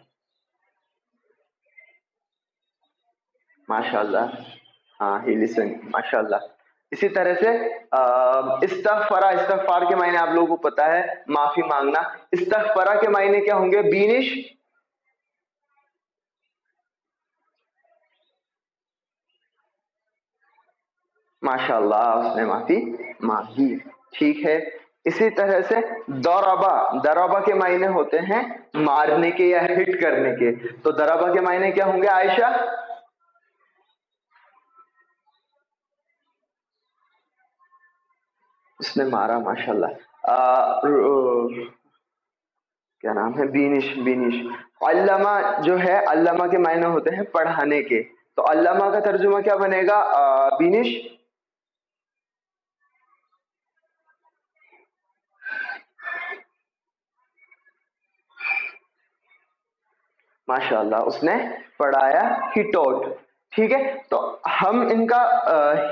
माशाल्लाह, हाँ, ही लिसन, माशाल्लाह। इसी तरह से इस्तगफरा, इस्तगफार के मायने आप लोगों को पता है, माफी मांगना। इस्तगफरा के मायने क्या होंगे? बीनिश, माशाल्लाह, उसने माफी मांगी। ठीक है। इसी तरह से दरबा, दरबा के मायने होते हैं मारने के या हिट करने के। तो दरबा के मायने क्या होंगे आयशा? उसने मारा, माशाल्लाह। क्या नाम है? बीनिश, बीनिश। अल्लामा जो है, अल्लामा के मायने होते हैं पढ़ाने के। तो अल्लामा का तर्जुमा क्या बनेगा बीनिश? माशाल्लाह, उसने पढ़ाया, ही टॉट। ठीक है, तो हम इनका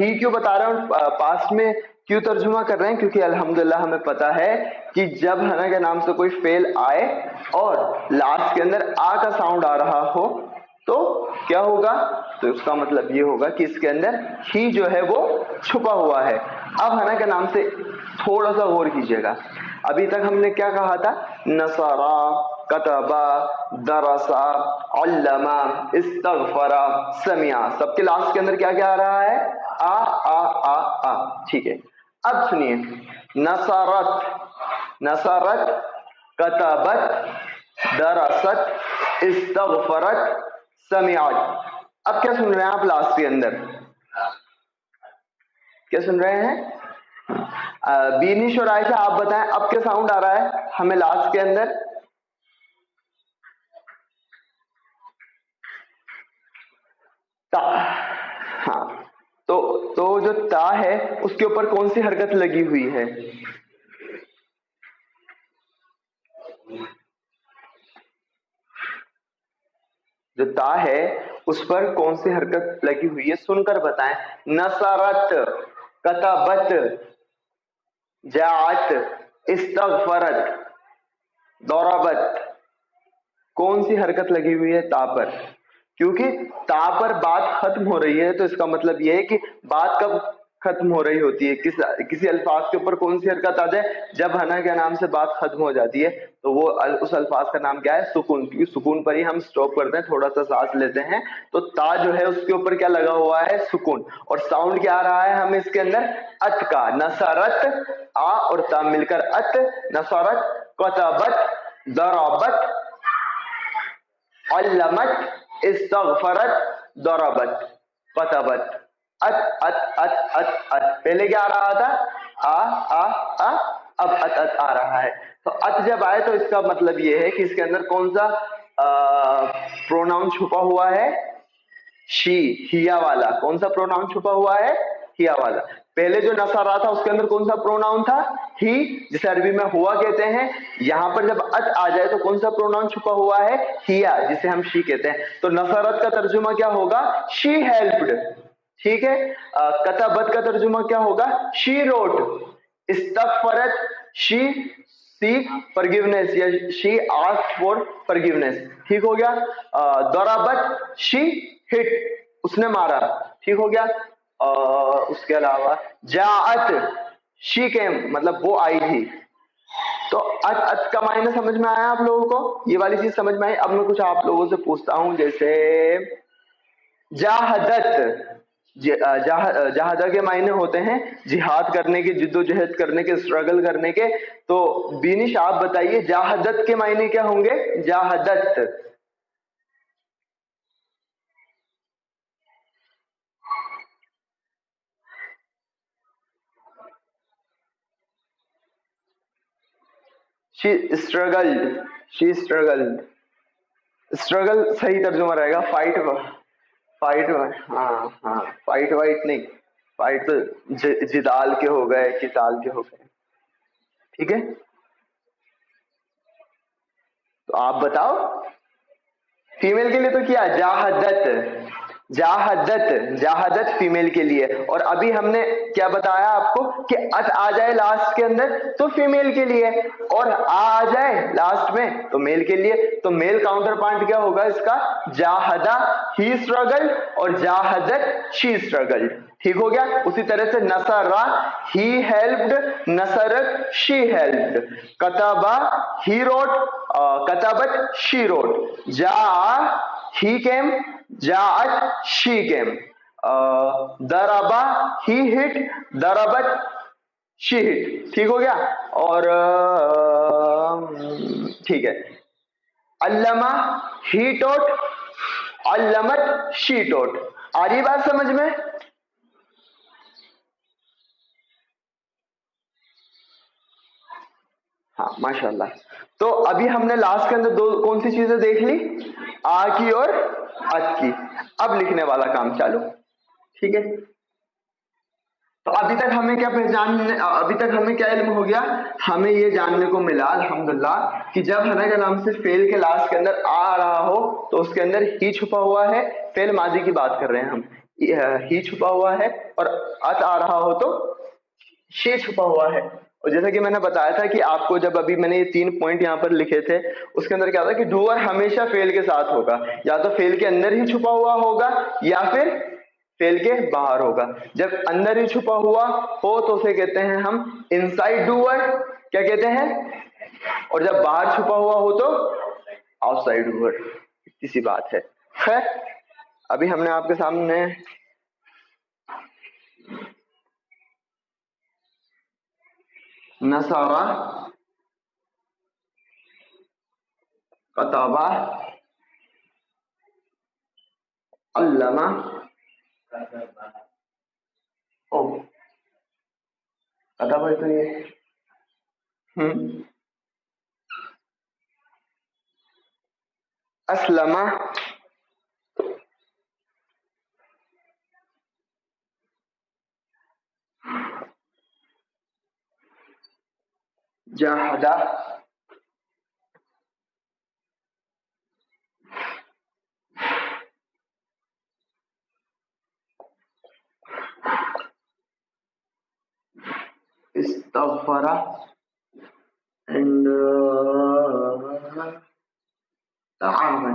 ही क्यों बता रहे हैं, पास्ट में क्यों तर्जुमा कर रहे हैं? क्योंकि अल्हम्दुलिल्लाह हमें पता है कि जब हना के नाम से कोई फेल आए और लास्ट के अंदर आ का साउंड आ रहा हो तो क्या होगा? तो उसका मतलब ये होगा कि इसके अंदर ही जो है वो छुपा हुआ है। अब हना के नाम से थोड़ा सा गौर कीजिएगा। अभी तक हमने क्या कहा था? नसारा, कतबा, दरसा, अल्लमा, इस्तगफरा, समिया, सबके लास्ट के अंदर क्या क्या आ रहा है? आ आ आ आ। ठीक है, अब सुनिए, नसारत, नसारत, कतबत, दरसत, इस्तगफरत, समियात। अब क्या सुन रहे हैं आप लास्ट के अंदर? क्या सुन रहे हैं? बीनिश और आयशा आप बताएं, अब क्या साउंड आ रहा है हमें लास्ट के अंदर? ता। हाँ, तो जो ता है उसके ऊपर कौन सी हरकत लगी हुई है? जो ता है उस पर कौन सी हरकत लगी हुई है? सुनकर बताएं। नसरत, कतबत, जात, इस्तगफरत, दौराबत, कौन सी हरकत लगी हुई है ता पर? क्योंकि ता पर बात खत्म हो रही है तो इसका मतलब यह है कि बात कब खत्म हो रही होती है? किसी अल्फाज के ऊपर कौन सी हरकत आ जाए? जब हना के नाम से बात खत्म हो जाती है तो वो उस अल्फाज का नाम क्या है? सुकून। क्योंकि सुकून पर ही हम स्टॉप करते हैं, थोड़ा सा सांस लेते हैं। तो ता जो है उसके ऊपर क्या लगा हुआ है? सुकून। और साउंड क्या आ रहा है हमें इसके अंदर? अत का। नसरत, आ और ता मिलकर अत, नसरत, कतबत, दराबत, अल्लमत, इस्तगफरत, दरबत, कतबत, अत अत अत अत अत। पहले क्या आ रहा था? आ, अब अत आ रहा है। तो अत जब आए तो इसका मतलब ये है कि इसके अंदर कौन सा प्रोनाउन छुपा हुआ है? शी, हिया वाला। कौन सा प्रोनाउन छुपा हुआ है? हिया वाला। पहले जो नसारा था उसके अंदर कौन सा प्रोनाउन था? ही, जिसे अरबी में हुआ कहते हैं। यहां पर जब अत आ जाए तो कौन सा प्रोनाउन छुपा हुआ है? हिया, जिसे हम शी कहते हैं। तो नसरत का तर्जुमा क्या होगा? She helped. ठीक है। कतबत का तर्जुमा क्या होगा? She wrote. इस्तगफरत, शी सीक फॉरगिवनेस या शी आस्क्ड फॉर फॉरगिवनेस। ठीक हो गया। दराबत, शी हिट, उसने मारा। ठीक हो गया। उसके अलावा जाअत, शी केम, मतलब वो आई थी। तो अत अत का मायने समझ में आया आप लोगों को? ये वाली चीज समझ में आई? अब मैं कुछ आप लोगों से पूछता हूं, जैसे जाहदत। जहादा के मायने होते हैं जिहाद करने के, जिद्दोजहद करने के, स्ट्रगल करने के। तो बीनिश आप बताइए जाहदत के मायने क्या होंगे? जाहदत। She struggled, she struggled. Struggle सही तर्जुमा रहेगा। फाइट, फाइट, हाँ हाँ, फाइट वाइट नहीं, फाइट तो जिदाल के हो गए, किताल के हो गए। ठीक है, तो आप बताओ। फीमेल के लिए तो क्या? जाहदत, जाहदत, जाहदत फीमेल के लिए। और अभी हमने क्या बताया आपको कि अत आ जाए लास्ट के अंदर तो फीमेल के लिए, और आ जाए लास्ट में तो मेल के लिए। तो मेल काउंटर पार्ट क्या होगा इसका? जाहदा, ही स्ट्रगल, और जाहदत, शी स्ट्रगल। ठीक हो गया। उसी तरह से नसरा, ही हेल्प्ड, नसरत, शी हेल्प्ड। कतबा, ही रोट, कतबत, शी रोट। जा, ही केम, जाअत, शी केम। दरबा, ही हिट, दरबत, शी हिट। ठीक हो गया। और ठीक है, अल्लमा, ही टोट, अल्लमत, शी टोट। आ रही बात समझ में? हाँ माशाल्लाह. तो अभी हमने लास्ट के अंदर दो कौन सी चीजें देख ली, आ की और अत की. अब लिखने वाला काम चालू. ठीक है, तो अभी तक हमें क्या अभी तक हमें क्या इल्म हो गया, हमें ये जानने को मिला अल्हम्दुलिल्लाह कि जब हना का नाम से फेल के लास्ट के अंदर आ रहा हो तो उसके अंदर ही छुपा हुआ है. फेल माजी की बात कर रहे हैं हम, ही छुपा हुआ है, और अत आ रहा हो तो शी छुपा हुआ है. और जैसा कि मैंने बताया था कि आपको जब अभी मैंने ये 3 पॉइंट यहाँ पर लिखे थे, उसके अंदर क्या था कि डूअर हमेशा फेल के साथ होगा, या तो फेल के अंदर ही छुपा हुआ होगा या फिर फेल के बाहर होगा. जब अंदर ही छुपा हुआ हो तो उसे कहते हैं हम इनसाइड डूअर, क्या कहते हैं, और जब बाहर छुपा हुआ हो तो आउटसाइड डूअर. इसी बात है. खैर, अभी हमने आपके सामने नसारा, कताबा, अल्लमा, ओ कताबा तो ये अस्लमा, जहदा, इस्तग़फरा एंड ताअवना.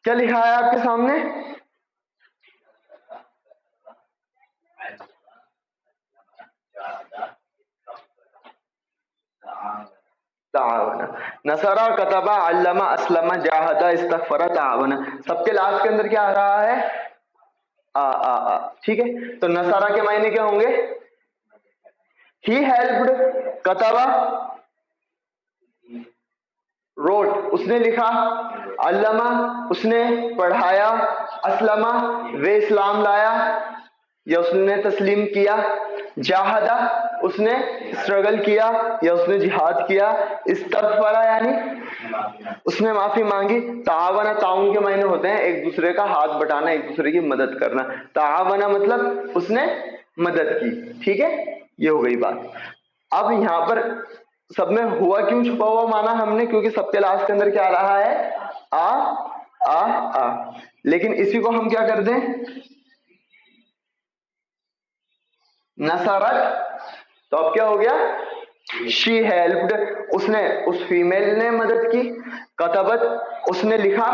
क्या लिखा है आपके सामने? ताअवना. नसरा, कतबा, अल्लमा, अस्लमा, जाहदा, इस्तग़फरा, ताअवना. सबके लास्ट के अंदर क्या आ रहा है? आ. ठीक है, तो नसरा के मायने क्या होंगे? He helped. कतबा रोट, उसने लिखा. अल्लमा, उसने पढ़ाया. अस्लमा, वे इस्लाम लाया या उसने तस्लीम किया. जाहदा, उसने स्ट्रगल किया या उसने जिहाद किया. इस्तग़फरा यानी उसने माफी मांगी. तावना, ताउन के मायने होते हैं एक दूसरे का हाथ बटाना, एक दूसरे की मदद करना. तावना मतलब उसने मदद की. ठीक है, ये हो गई बात. अब यहाँ पर सब में हुआ क्यों छुपा हुआ माना हमने, क्योंकि सबके लास्ट के अंदर क्या आ रहा है? आ. लेकिन इसी को हम क्या कर दें? नसरत. तो अब क्या हो गया? शी हेल्प्ड, उसने, उस फीमेल ने मदद की. कतबत, उसने लिखा,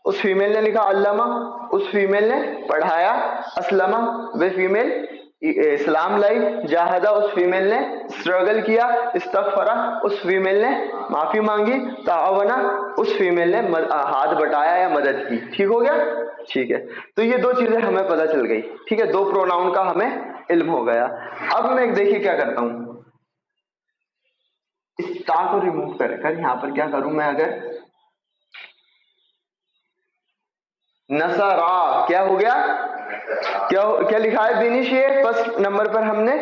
उस फीमेल ने लिखा. अल्लमा, उस फीमेल ने पढ़ाया. अस्लमा, वे फीमेल इस्लाम लाई. जाहदा, उस फीमेल ने स्ट्रगल किया. इस्तग़फरा, उस फीमेल ने माफी मांगी. तावना, उस फीमेल ने हाथ बटाया या मदद की. ठीक हो गया? ठीक है, तो ये दो चीजें हमें पता चल गई. ठीक है, दो प्रोनाउन का हमें इल्म हो गया. अब मैं एक देखिए क्या करता हूं, इस ता को रिमूव कर यहां पर क्या करूं मैं, अगर नसरा, क्या हो गया? क्या लिखा है बिनिश? ये फर्स्ट नंबर पर हमने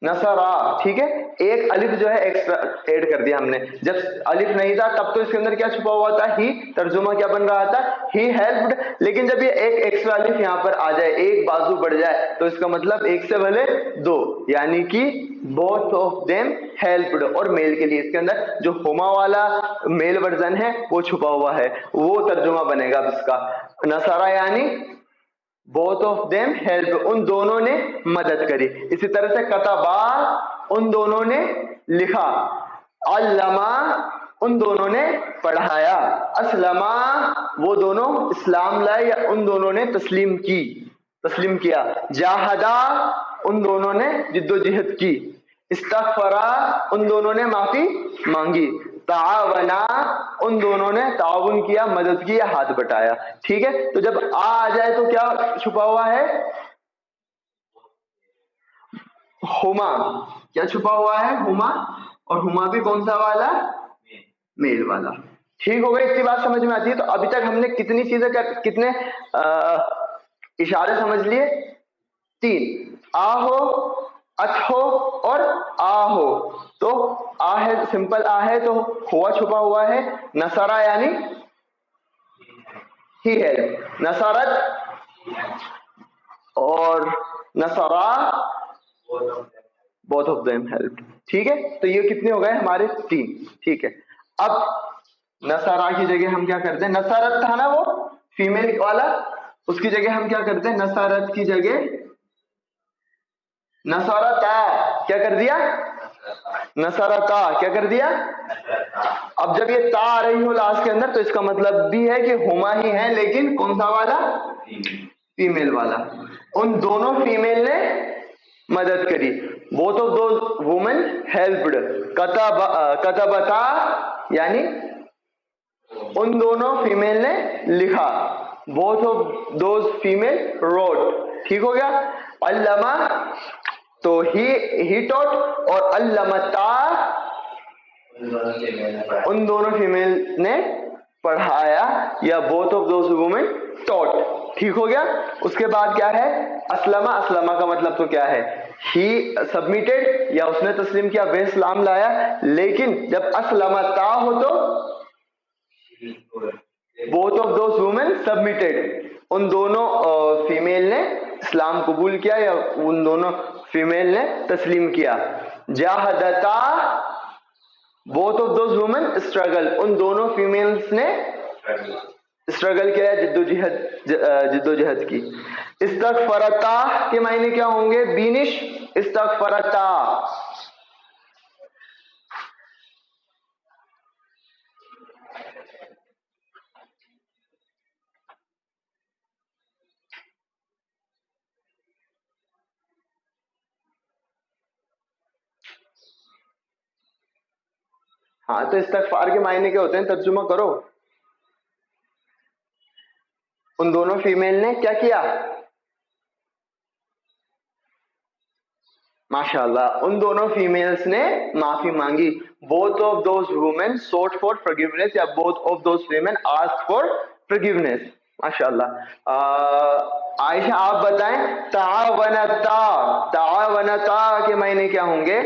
नसरा. ठीक है, एक अलिफ जो है एक्स्ट्रा ऐड कर दिया हमने. जब अलिफ नहीं था तब तो इसके अंदर क्या छुपा हुआ था? ही. तर्जुमा क्या बन रहा था? He helped. लेकिन जब ये एक एक्स्ट्रा अलिफ यहाँ पर आ जाए, एक बाजू बढ़ जाए, तो इसका मतलब एक से भले दो, यानी कि बोथ ऑफ देम हेल्प्ड. और मेल के लिए इसके अंदर जो हुमा वाला मेल वर्जन है वो छुपा हुआ है, वो तर्जुमा बनेगा इसका. नसरा यानी बोथ ऑफ देम हेल्प, उन दोनों ने मदद करी. इसी तरह से कतबा, उन दोनों ने लिखा. अल्लमा, उन दोनों ने पढ़ाया. अस्लमा, वो दोनों इस्लाम लाए या उन दोनों ने तस्लीम किया. जाहदा, उन दोनों ने जिद्दोजहद की. इस्तग़फरा, उन दोनों ने माफी मांगी. तावना, उन दोनों ने ताउन किया, मदद की या हाथ बटाया. ठीक है, तो जब आ जाए तो क्या छुपा हुआ है? हुमा. क्या छुपा हुआ है? हुमा. और हुमा भी कौन सा वाला? मेल वाला. ठीक हो गई, इतनी बात समझ में आती है. तो अभी तक हमने कितनी चीजें कितने इशारे समझ लिए, 3 आ हो, अच हो और आ हो। तो आ है, सिंपल आ है तो हुआ छुपा हुआ है, नसरा यानी ही हेल्प, नसरत और नसरा बोथ ऑफ देम हेल्प। ठीक है, तो ये कितने हो गए हमारे 3। ठीक है, अब नसरा की जगह हम क्या करते हैं, नसरत था ना वो फीमेल वाला, उसकी जगह हम क्या करते हैं, नसरत की जगह नसरता क्या कर दिया, नसरता क्या कर दिया। अब जब ये ता आ रही हो लास्ट के अंदर तो इसका मतलब भी है कि हुमा ही है, लेकिन कौन सा वाला, फीमेल वाला। उन दोनों फीमेल ने मदद करी, both of those women helped, कतबता यानी उन दोनों फीमेल ने लिखा, both of those female wrote. ठीक हो गया। अल्लमा तो ही टॉट और अल्लमता उन दोनों फीमेल ने पढ़ाया, या both of those women taught. ठीक हो गया। उसके बाद क्या है, असलमा, असलमा का मतलब तो क्या है, ही सबमिटेड या उसने तस्लीम किया, वे इस्लाम लाया। लेकिन जब असलमता हो तो both of those women submitted, उन दोनों फीमेल ने इस्लाम कबूल किया या उन दोनों फीमेल ने तस्लीम किया। जाहदता both of those women struggle, उन दोनों फीमेल्स ने स्ट्रगल किया, जिद्दोजहद की। इस्तगफरता के मायने क्या होंगे, बीनिश इस्तगफरता, हाँ तो इस्तगफार के मायने क्या होते हैं, तर्जुमा करो। उन दोनों फीमेल ने क्या किया, माशाअल्लाह, उन दोनों फीमेल्स ने माफी मांगी। Both of those women sought for forgiveness या both of those women asked for forgiveness। माशाअल्लाह। आयशा आप बताएं, तावनता, तावनता के मायने क्या होंगे।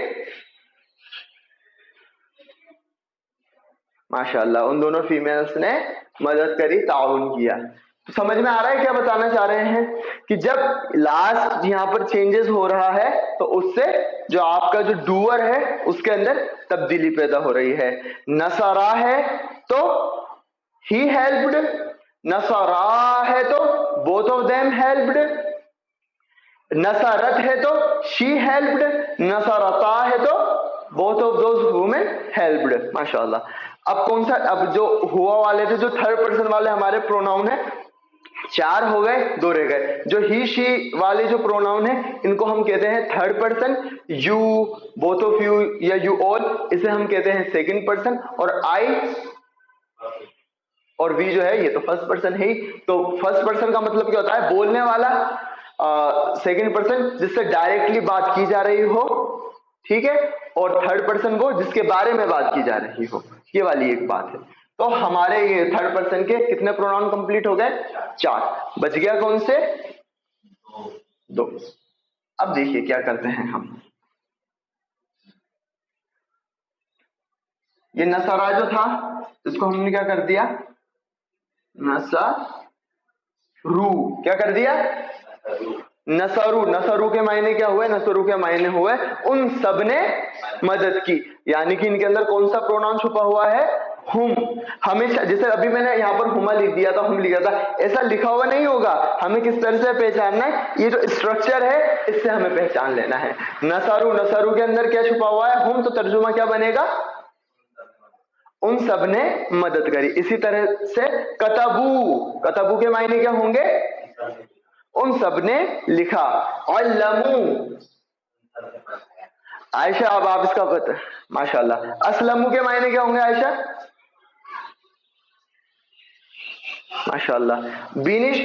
माशाअल्लाह, उन दोनों फीमेल्स ने मदद करी, ताउन किया। तो समझ में आ रहा है क्या बताना चाह रहे हैं, कि जब लास्ट यहाँ पर चेंजेस हो रहा है तो उससे जो आपका जो डूअर है उसके अंदर तब्दीली पैदा हो रही है। नसरा है तो ही हेल्प्ड, नसरा है तो both of them helped, Nusrat है तो शी हेल्प्ड, नसरता है तो both of those women helped. माशाअल्लाह। अब कौन सा, अब जो हुआ वाले थे, जो थर्ड पर्सन वाले हमारे प्रोनाउन है, 4 हो गए, 2 रह गए। जो ही शी वाले जो प्रोनाउन है इनको हम कहते हैं third person, you, both of you या यू ऑल इसे हम कहते हैं सेकंड पर्सन, और आई और वी जो है ये तो फर्स्ट पर्सन है ही। तो फर्स्ट पर्सन का मतलब क्या होता है, बोलने वाला, सेकंड पर्सन जिससे डायरेक्टली बात की जा रही हो, ठीक है, और थर्ड पर्सन वो जिसके बारे में बात की जा रही हो, ये वाली एक बात है। तो हमारे ये थर्ड पर्सन के कितने प्रोनाउन कंप्लीट हो गए, 4। बच गया कौन से, 2। अब देखिए क्या करते हैं हम, ये नसरा जो था इसको हमने क्या कर दिया, नसरू, क्या कर दिया, नसरू। नसरू के मायने क्या हुए, नसरू के मायने हुए उन सब ने मदद की, यानी कि इनके अंदर कौन सा प्रोनाउन छुपा हुआ है, हुम। हमेशा जैसे अभी मैंने यहाँ पर हुमा लिख दिया था, हुम लिखा था, ऐसा लिखा हुआ नहीं होगा, हमें किस तरह से पहचानना है, ये जो स्ट्रक्चर है इससे हमें पहचान लेना है। नसरू, नसरू के अंदर क्या छुपा हुआ है, हुम, तो तर्जुमा क्या बनेगा, उन सब ने मदद करी। इसी तरह से कतबू, कतबू के मायने क्या होंगे, उन सब ने लिखा। अल्लमू, आयशा अब आप इसका पता, माशाल्लाह, असलमू के मायने क्या होंगे आयशा, माशाल्लाह। बिनिश,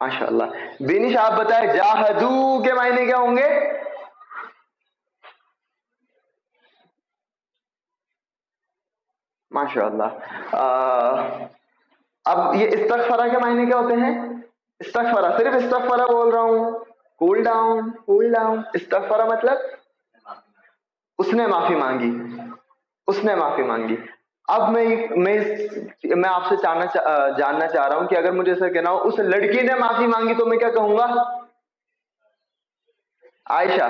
माशाल्लाह, बिनिश आप बताएं, जाहदू के मायने क्या होंगे, माशाल्लाह। अब ये इस्तगफरा के मायने क्या होते हैं, इस्तगफरा, सिर्फ इस्तगफरा बोल रहा हूँ, कूल डाउन कूल डाउन। इस्तगफरा मतलब उसने माफी मांगी, उसने माफी मांगी। अब मैं आपसे जानना चाह रहा हूं कि अगर मुझे ऐसा कहना हो उस लड़की ने माफी मांगी तो मैं क्या कहूंगा? आयशा,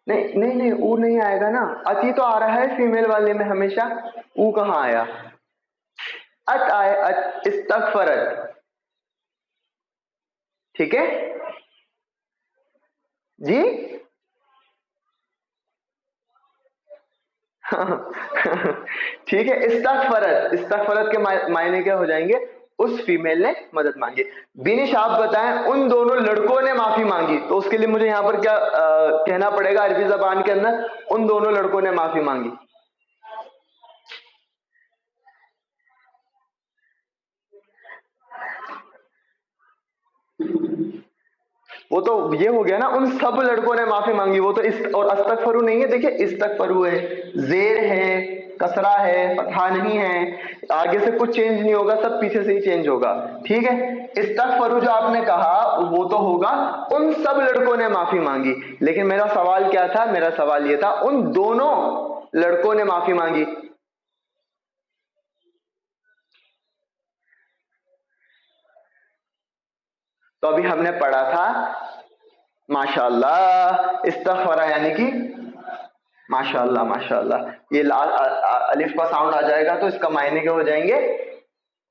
नहीं नहीं नहीं, ऊ नहीं आएगा ना, अति तो आ रहा है फीमेल वाले में हमेशा, ऊ कहाँ आया? अत आए, अत, इस्तगफरत, ठीक है जी। ठीक है, इस्तगफरत, इस्तगफरत के मायने क्या हो जाएंगे? उस फीमेल ने मदद मांगी। बिनिश आप बताएं, उन दोनों लड़कों ने माफी मांगी, तो उसके लिए मुझे यहाँ पर क्या कहना पड़ेगा अरबी जबान के अंदर? उन दोनों लड़कों ने माफी मांगी। वो तो ये हो गया ना, उन सब लड़कों ने माफी मांगी, वो तो इस और अस्तगफरू नहीं है। देखिए इस्तगफरू है, जेर है, कसरा है, फतहा नहीं है, आगे से कुछ चेंज नहीं होगा, सब पीछे से ही चेंज होगा, ठीक है। इस्तगफरू जो आपने कहा वो तो होगा उन सब लड़कों ने माफी मांगी, लेकिन मेरा सवाल क्या था? मेरा सवाल ये था उन दोनों लड़कों ने माफी मांगी। तो अभी हमने पढ़ा था माशाअल्लाह, इस्तगफरा यानी कि माशाअल्लाह, माशाअल्लाह, ये अलिफ का साउंड आ जाएगा तो इसका मायने क्या हो जाएंगे?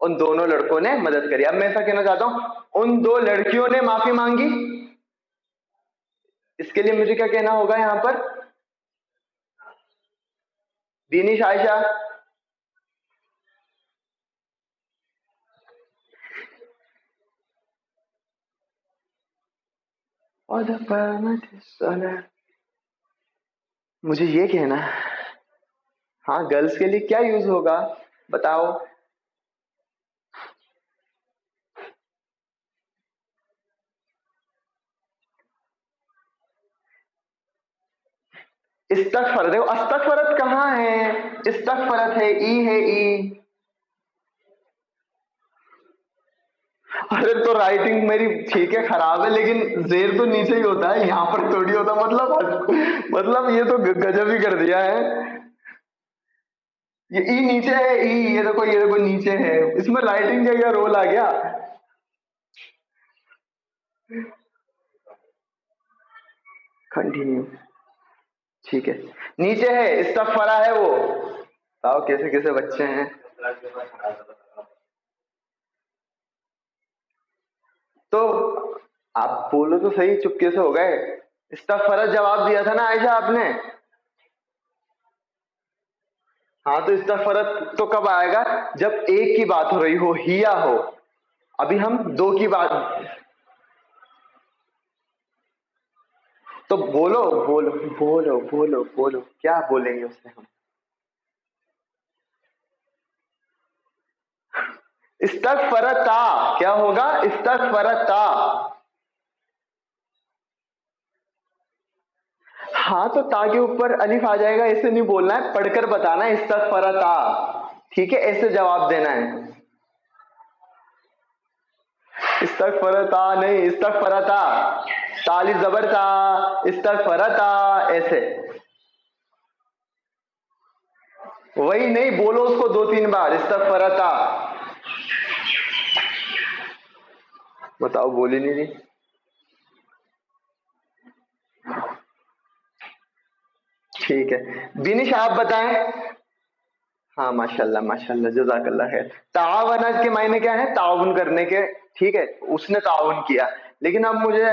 उन दोनों लड़कों ने मदद करी। अब मैं ऐसा कहना चाहता हूं उन दो लड़कियों ने माफी मांगी, इसके लिए मुझे क्या कहना होगा यहां पर? दीनिश, आयशा, मुझे ये कहना है, हाँ गर्ल्स के लिए क्या यूज होगा बताओ? इस्तगफर, देखो अस्तगफरत कहाँ है? इस्तगफरत है, ई है, ई। अरे तो राइटिंग मेरी ठीक है, खराब है, लेकिन जेर तो नीचे ही होता है, यहाँ पर थोड़ी होता। मतलब ये तो गजब ही कर दिया है। ये ई नीचे है, ई, ये देखो नीचे है, इसमें राइटिंग का क्या रोल आ गया? कंटिन्यू, ठीक है, नीचे है, इस्तगफरा है वो। बताओ कैसे कैसे बच्चे हैं। तो आप बोलो तो सही, चुपके से हो गए। इस्तगफरत जवाब दिया था ना आयशा आपने? हाँ तो इस्तगफरत तो कब आएगा? जब एक की बात हो रही हो, हिया हो। अभी हम दो की बात, तो बोलो बोलो बोलो बोलो बोलो, क्या बोलेंगे उससे हम? इस्तगफरता क्या होगा? इस्तगफरता। हाँ तो ता के ऊपर अलिफ आ जाएगा, ऐसे नहीं बोलना है, पढ़कर बताना है इस्तगफरता, ठीक है, ऐसे जवाब देना है। इस्तगफरता नहीं, इस्तगफरता, ताली जबर था, इस्तगफरता, ऐसे। वही नहीं, बोलो उसको दो तीन बार, इस्तगफरता। बताओ, बोली नहीं रही। ठीक है, दिनिश आप बताएं। हाँ माशाल्लाह माशाल्लाह, जज़ाकल्लाह खैर। तावना के मायने क्या है? ताउन करने के, ठीक है, उसने ताउन किया। लेकिन अब मुझे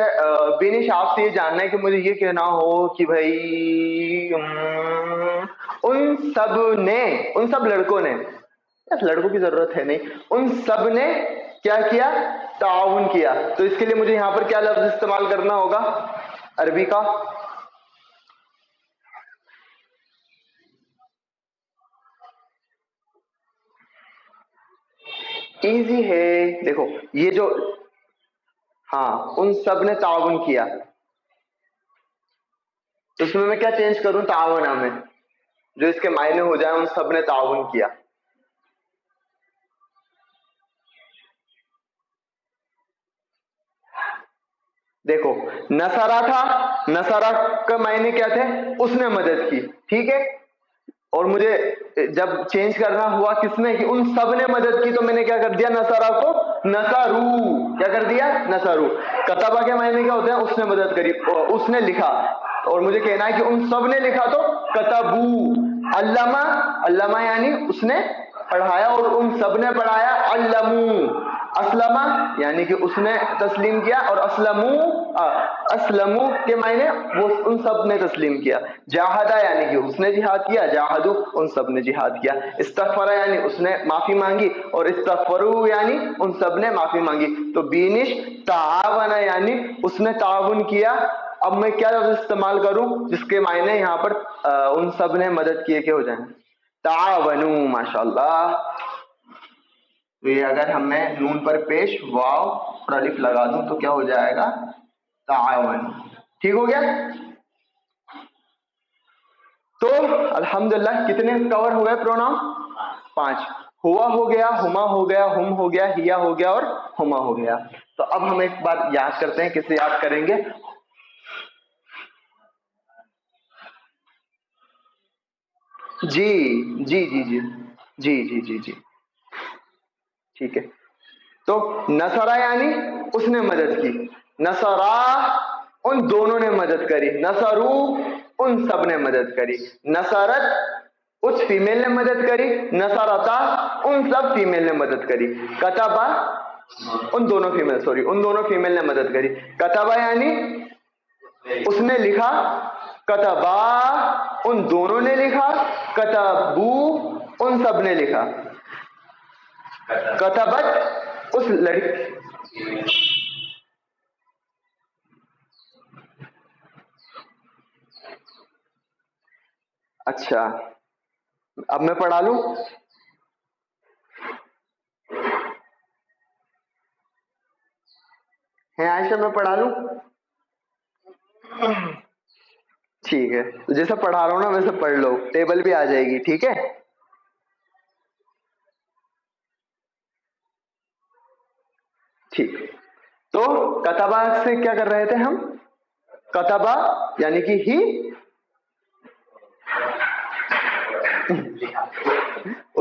बिनिश आपसे ये जानना है कि मुझे ये कहना हो कि भाई उन सब ने, उन सब लड़कों ने, बस लड़कों की जरूरत है नहीं, उन सब ने क्या किया? ताउन किया। तो इसके लिए मुझे यहाँ पर क्या लफ्ज इस्तेमाल करना होगा अरबी का? इजी है, देखो ये जो, हाँ उन सब ने ताउन किया, तो इसमें मैं क्या चेंज करूं तावना में? جو اس کے معنی ہو جائے، ان سب نے تعاون کیا. دیکھو نصرہ تھا، نصرہ کا معنی کیا تھے؟ اس نے مدد کی، ٹھیک ہے. اور مجھے جب چینج کرنا ہوا کس نے کہ ان سب نے مدد کی، تو میں نے کیا کر دیا؟ نصرہ کو نصرو، کیا کر دیا؟ نصرو. کتبہ کے معنی کیا ہوتے ہیں؟ اس نے مدد کری، اس نے لکھا. اور مجھے کہنا ہے کہ ان سب نے لکھا تو کتبو. علامہ، علامہ یعنی اس نے پڑھایا، اور ان سب نے پڑھایا. علمو. اسلمہ یعنی کہ اس نے تسلیم کیا، اور اسلمو کے معنی وہ ان سب نے تسلیم کیا. جاہدہ یعنی کہ اس نے جہاد کیا، جاہدو ان سب نے جہاد کیا. استغفر یعنی اس نے معافی مانگی، اور استغفرو یعنی ان سب نے معافی مانگی. تو بینش تعاون یعنی اس نے تعاون کیا. اب میں کیا لفظ استعمال کروں جس کے معنی یہاں پر ان سب نے مدد کیے کے ہو جائیں؟ تعاونو. ماشاءاللہ. تو یہ اگر ہم میں نون پر پیش واو اور الف لگا دوں تو کیا ہو جائے گا؟ تعاون. ٹھیک ہو گیا. تو الحمدللہ کتنے کور ہو گئے پروناؤن؟ 5. ہوا ہو گیا، ہما ہو گیا، ہم ہو گیا، ہیا ہو گیا، اور ہما ہو گیا. تو اب ہم ایک بات یاد کرتے ہیں. کسے یاد کریں گے؟ جی جی جی جی جی جی جی جی ٹھیک ہے. تو نصرہ یعنی اس نے مدد کی، نصرہ ان دونوں نے مدد کری، نصرو ان سب نے مدد کری، نصرت اس فیمیل نے مدد کری، نصرتا ان سب فیمیل نے مدد کری، کتبہ ان دونوں فیمیل نے مدد کری. کتبہ یعنی اس نے لکھا، کتبا ان دونوں نے لکھا، کتبو ان سب نے لکھا. کتبت اس لڑکی. اچھا اب میں پڑھا لوں. ہے عائشہ میں پڑھا لوں؟ ٹھیک ہے. جیسا پڑھا رہا ہوں نا ویسے پڑھ لو، ٹیبل بھی آ جائے گی. ٹھیک ہے. ٹھیک. تو کتبہ سے کیا کر رہے تھے ہم؟ کتبہ یعنی کہ ہی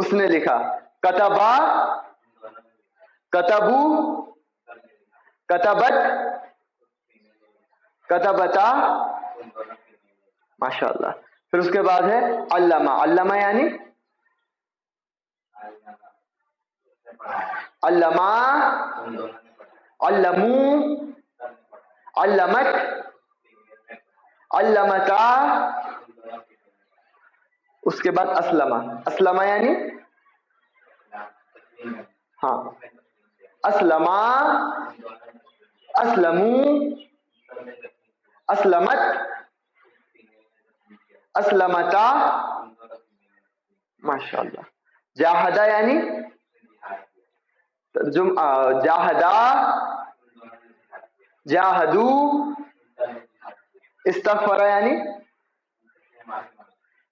اس نے لکھا، کتبہ کتبو کتبت کتبتا. ماشاء اللہ. پھر اس کے بعد ہے علامہ. علامہ یعنی علامہ، علمو، علمت، علمتا. اس کے بعد اسلمہ. اسلمہ یعنی ہاں اسلمہ، اسلمو، اسلمت، اسلمتا. ماشاء اللہ. جاہدہ یعنی جاہدہ، جاہدو. استغفر یعنی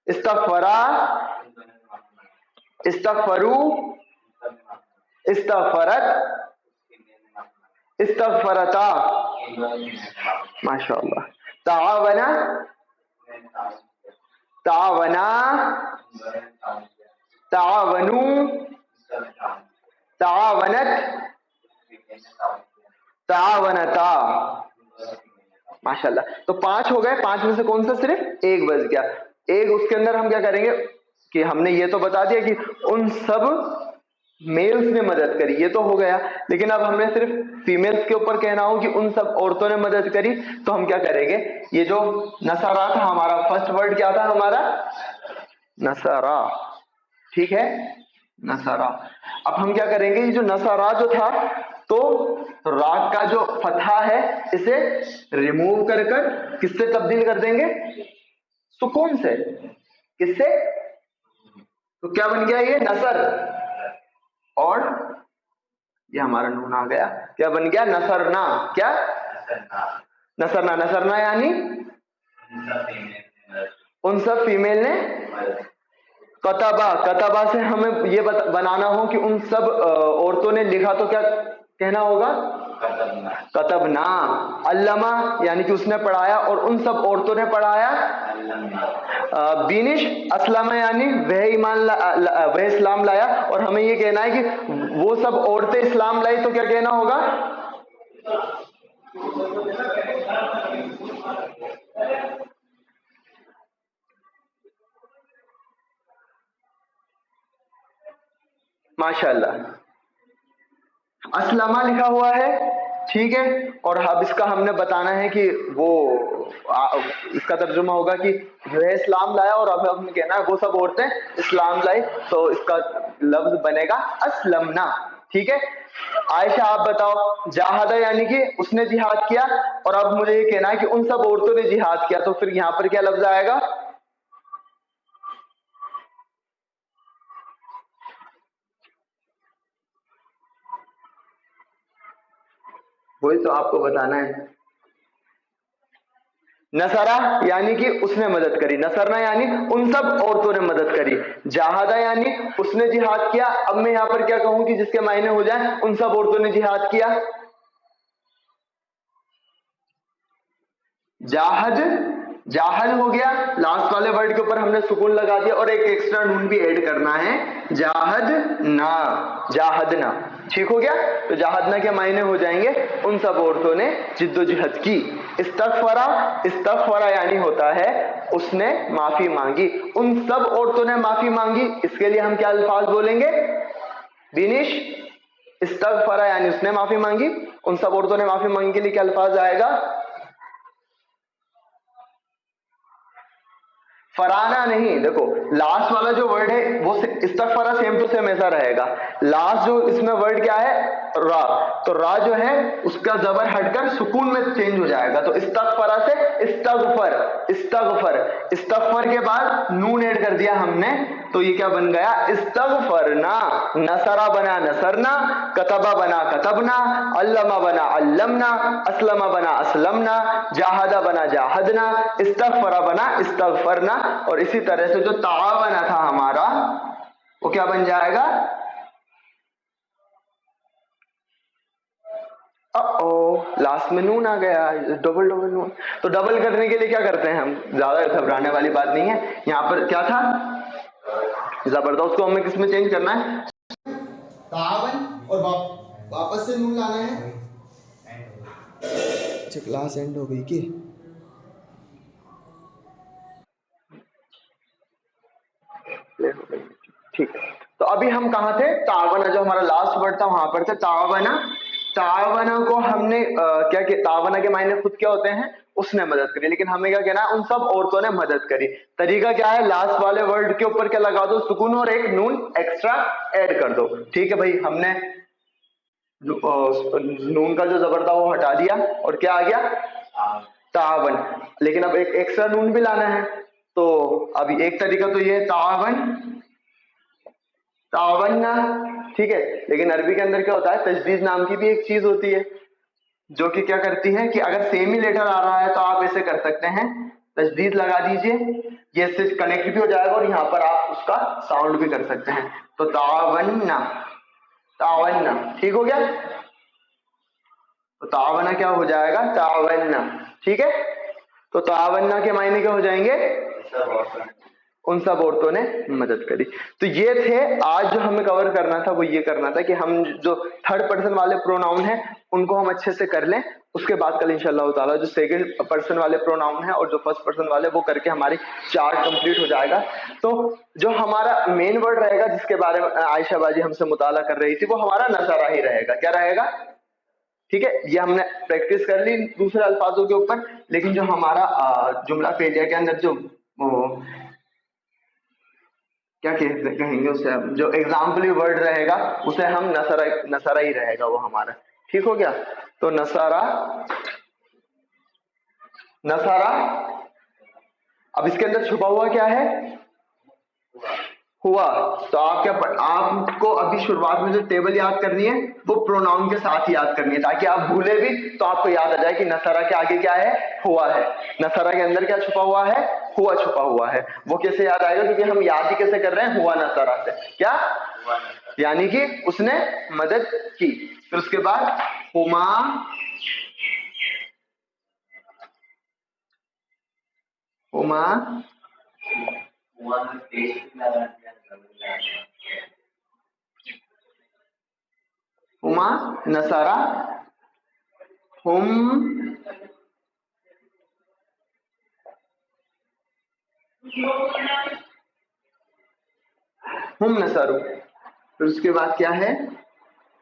استغفرا، استغفرو، استغفرت، استغفرتا. ماشاء اللہ. تعاونا، تعاونا، تعاونو، تعاونت، تعاونتا. ماشاء اللہ. تو 5 ہو گئے. 5 میں سے کون سا صرف ایک بچ گیا؟ ایک اس کے اندر ہم کیا کریں گے کہ ہم نے یہ تو بتا دیا کہ ان سب میلز نے مدد کری، یہ تو ہو گیا. لیکن اب ہمیں صرف فیمیلز کے اوپر کہنا ہو کہ ان سب عورتوں نے مدد کری، تو ہم کیا کریں گے؟ یہ جو نصارہ تھا ہمارا، فرسٹ ورڈ کیا تھا ہمارا؟ نصارہ. ٹھیک ہے، نصارہ. اب ہم کیا کریں گے؟ یہ جو نصارہ جو تھا، تو را کا جو فتحہ ہے اسے ریموو کر کر کس سے تبدیل کر دیں گے؟ سکون سے. کس سے؟ تو کیا بن گیا یہ؟ نصر. اور یہ ہمارا نون آ گیا. کیا بن گیا؟ نصرنا. کیا؟ نصرنا. نصرنا یعنی ان سب فیمیل نے कतबा, कतबा से हमें ये बनाना हो कि उन सब औरतों ने लिखा, तो क्या कहना होगा? कतबना। अल्लमा यानी कि उसने पढ़ाया और उन सब औरतों ने पढ़ाया। बिनिश असलमा यानी वह इस्लाम लाया, और हमें ये कहना है कि वो सब औरतें इस्लाम लाई, तो क्या कहना होगा? माशाल्लाह, असलमा लिखा हुआ है, ठीक है। और अब इसका हमने बताना है कि वो इसका तर्जुमा होगा कि वह इस्लाम लाया, और अब हमने कहना है वो सब औरतें इस्लाम लाई, तो इसका लफ्ज बनेगा असलमना, ठीक है। आयशा आप बताओ, जाहदा यानी कि उसने जिहाद किया, और अब मुझे ये कहना है कि उन सब औरतों ने जिहाद किया, तो फिर यहाँ पर क्या लफ्ज आएगा? वही तो आपको बताना है। नसरा यानी कि उसने मदद करी, नसरना यानी उन सब औरतों ने मदद करी। जाहदा यानी उसने जिहाद किया। अब मैं यहां पर क्या कहूं कि जिसके मायने हो जाए उन सब औरतों ने जिहाद किया। जाहद, जाहद हो गया, लास्ट वाले वर्ड के ऊपर हमने सुकून लगा दिया और एक एक्स्ट्रा नून भी ऐड करना है, जाहद ना, जाहदना, ठीक हो गया। तो जाहदना के मायने हो जाएंगे उन सब औरतों ने जिद्दोजहद की। इस्तगफरा, इस्तगफरा यानी होता है उसने माफी मांगी, उन सब औरतों ने माफी मांगी, इसके लिए हम क्या अल्फाज बोलेंगे? बिनिश, इस्तगफरा यानी उसने माफी मांगी, उन सब औरतों ने माफी मांगी के लिए क्या अल्फाज आएगा? फराना नहीं, देखो लास्ट वाला जो वर्ड है वो इस्तगफरा सेम टू सेम ऐसा रहेगा। लास्ट जो इसमें वर्ड क्या है? रा, तो रा जो है उसका जबर हटकर सुकून में चेंज हो जाएगा, तो इस्तगफरा से इस्तगफर, इस्तगफर, इस्तगफर के बाद नून ऐड कर दिया हमने, तो ये क्या बन गया? इस्तगफरना। नसरा बना नसरना, कतबा बना कतबना, अल्लमा बना अल्लमना, असलमा बना असलमना, जाहदा बना जाहदना, इस्तगफरा बना इस्तगफरना। और इसी तरह से जो तावना था हमारा वो क्या बन जाएगा? लास्ट में नून आ गया, डबल डबल नून। तो डबल करने के लिए क्या करते हैं हम? ज्यादा घबराने वाली बात नहीं है। यहाँ पर क्या था? जबरदस्त को हमें किस में चेंज करना है? तावन, और वापस से नून लाना है। अच्छा, क्लास एंड हो गई कि? ठीक है, तो अभी हम कहाँ थे? तावना, जो हमारा लास्ट वर्ड था वहां पर थे। तावना, तावना को हमने क्या किया? तावना के मायने खुद क्या होते हैं? उसने मदद करी, लेकिन हमें क्या कहना है? उन सब औरतों ने मदद करी। तरीका क्या है? लास्ट वाले वर्ड के ऊपर क्या लगा दो? सुकून, और एक नून एक्स्ट्रा ऐड कर दो, ठीक है भाई। हमने नून का जो जबर था वो हटा दिया, और क्या आ गया? तावन। लेकिन अब एक एक्स्ट्रा नून भी लाना है, तो अभी एक तरीका तो ये तावन, तावन्ना, ठीक है। लेकिन अरबी के अंदर क्या होता है? तजदीद नाम की भी एक चीज होती है, जो कि क्या करती है कि अगर सेम ही लेटर आ रहा है तो आप ऐसे कर सकते हैं, तजदीद लगा दीजिए, ये इससे कनेक्ट भी हो जाएगा, और यहाँ पर आप उसका साउंड भी कर सकते हैं। तो तावन्ना, तावन्ना, ठीक हो गया। तो तावन्ना क्या हो जाएगा? तावन्ना, ठीक है। तो तावन्ना के मायने क्या हो जाएंगे? उन सब औरतों ने मदद करी। तो ये थे आज जो हमें कवर करना था, वो ये करना था कि हम जो थर्ड पर्सन वाले प्रोनाउन हैं उनको हम अच्छे से कर लें। उसके बाद कल इंशाल्लाह ताला जो सेकंड पर्सन वाले प्रोनाउन है और जो फर्स्ट पर्सन वाले, वो करके हमारी चार्ट कंप्लीट हो जाएगा। तो जो हमारा मेन वर्ड रहेगा जिसके बारे में आयशा बाजी हमसे मुताला कर रही थी, वो हमारा नसरा ही रहेगा। क्या रहेगा? ठीक है, ये हमने प्रैक्टिस कर ली दूसरे अल्फाजों के ऊपर। लेकिन जो हमारा जुमला फेलिया के अंदर जो क्या कहेंगे उसे, जो एग्जाम्पली वर्ड रहेगा उसे हम नसरा, नसरा ही रहेगा वो हमारा। ठीक हो गया? तो नसारा, नसारा। अब इसके अंदर छुपा हुआ क्या है? हुआ। तो आप क्या, आपको अभी शुरुआत में जो टेबल याद करनी है वो प्रोनाउन के साथ ही याद करनी है, ताकि आप भूले भी तो आपको याद आ जाए कि नसरा के आगे क्या है? हुआ है। नसरा के अंदर क्या छुपा हुआ है? हुआ छुपा हुआ है। वो कैसे याद आएगा, क्योंकि हम याद ही कैसे कर रहे हैं, हुआ नसरा से, क्या यानी कि उसने मदद की। फिर उसके बाद हुमा नसारा हुम नसरू। फिर उसके बाद क्या है,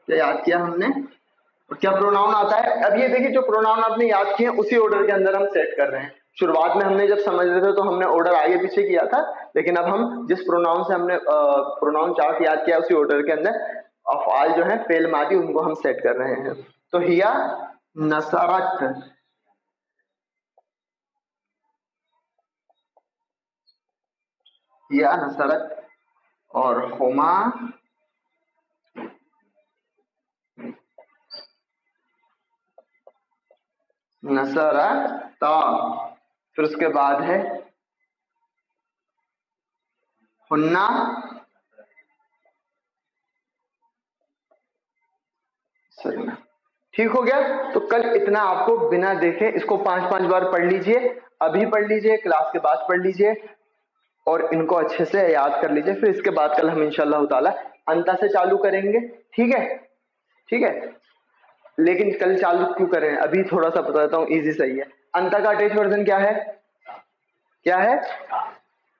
क्या याद किया हमने और क्या प्रोनाउन आता है। अब ये देखिए जो प्रोनाउन आपने याद किए उसी ऑर्डर के अंदर हम सेट कर रहे हैं। शुरुआत में हमने जब समझ रहे थे तो हमने ऑर्डर आगे पीछे किया था, लेकिन अब हम जिस प्रोनाउन से हमने प्रोनाउन चार्ट याद किया उसी ऑर्डर के अंदर अफआल जो है फेल मादी उनको हम सेट कर रहे हैं। तो हिया नसरत, हिया नसरत और हुमा नसरता। फिर उसके बाद है हुन्ना सरना। ठीक हो गया। तो कल इतना आपको बिना देखे इसको 5-5 बार पढ़ लीजिए, अभी पढ़ लीजिए, क्लास के बाद पढ़ लीजिए और इनको अच्छे से याद कर लीजिए। फिर इसके बाद कल हम इंशाअल्लाह ताला अंता से चालू करेंगे। ठीक है, ठीक है। लेकिन कल चालू क्यों करें, अभी थोड़ा सा बताता हूँ, इजी सही है। अंता का अटैच वर्जन क्या है, क्या है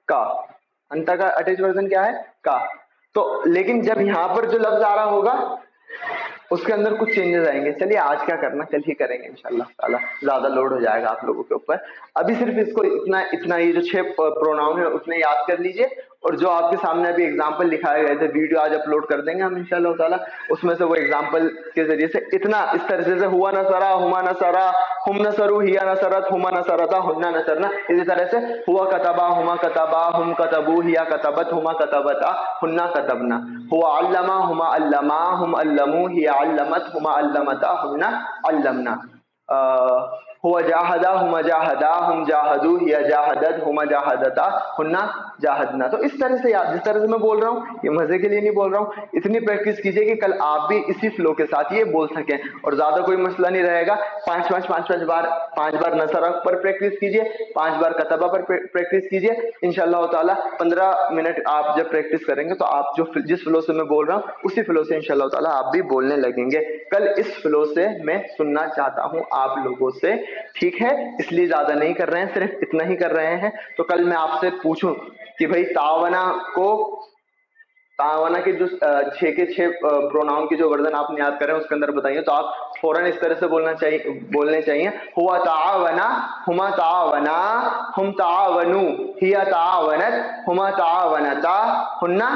का। अंता का अटैच वर्जन क्या है का। तो लेकिन जब यहाँ पर जो लफ्ज आ रहा होगा उसके अंदर कुछ चेंजेस आएंगे। चलिए आज क्या करना, कल ही करेंगे इंशाल्लाह ताला, ज्यादा लोड हो जाएगा आप लोगों के ऊपर। अभी सिर्फ इसको इतना ये जो 6 प्रोनाउन है उसमें याद कर लीजिए, और जो आपके सामने अभी एग्जाम्पल लिखाए गए थे, वीडियो आज अपलोड कर देंगे हम इंशाल्लाह ताला, उसमें से वो एग्जाम्पल के जरिए से इतना इस तरह से हुआ नसरा, हुमा नसरा, हुम नसरू, हिया नसरत, हुमा नसरता, हुन्ना नसरना, इसी तरह से हुआ कतबा, हुमा कतबा, हुम कतबू, हिया कतबत, हुमा कतबता, हुन्ना कतबना, हुआ अल्लमा, हुमा अल्लमा, हुम अल्लमू, हिया अल्लमत, हुमा अल्लमता, हुन्ना अल्लमना। हुआ जाहदा, हुमा जाहदा, हुम जाहदू, हिया जाहदत, हुमा जाहदता, हुन्ना जाहदना। तो इस तरह से याद, जिस तरह से मैं बोल रहा हूँ ये मजे के लिए नहीं बोल रहा हूँ, इतनी प्रैक्टिस कीजिए कि कल आप भी इसी फ्लो के साथ ये बोल सकें, और ज्यादा कोई मसला नहीं रहेगा। 5 बार नसरा पर प्रैक्टिस कीजिए, 5 बार कतबा पर प्रैक्टिस कीजिए। इंशाअल्लाह ताला 15 मिनट आप जब प्रैक्टिस करेंगे तो आप जो जिस फ्लो से मैं बोल रहा हूँ उसी फ्लो से इंशाअल्लाह ताला आप भी बोलने लगेंगे। कल इस फ्लो से मैं सुनना चाहता हूँ आप लोगों से, ठीक है। इसलिए ज्यादा नहीं कर रहे हैं, सिर्फ इतना ही कर रहे हैं। तो कल मैं आपसे पूछूं कि भाई तावना के जो 6 के 6 प्रोनाउन की जो वर्जन आपने याद करें उसके अंदर बताइए, तो आप फौरन इस तरह से बोलने चाहिए हुआ तावना, हुमा तावना, हुम तावनु, हिया तावनत, हुमा तावनता, हुन्ना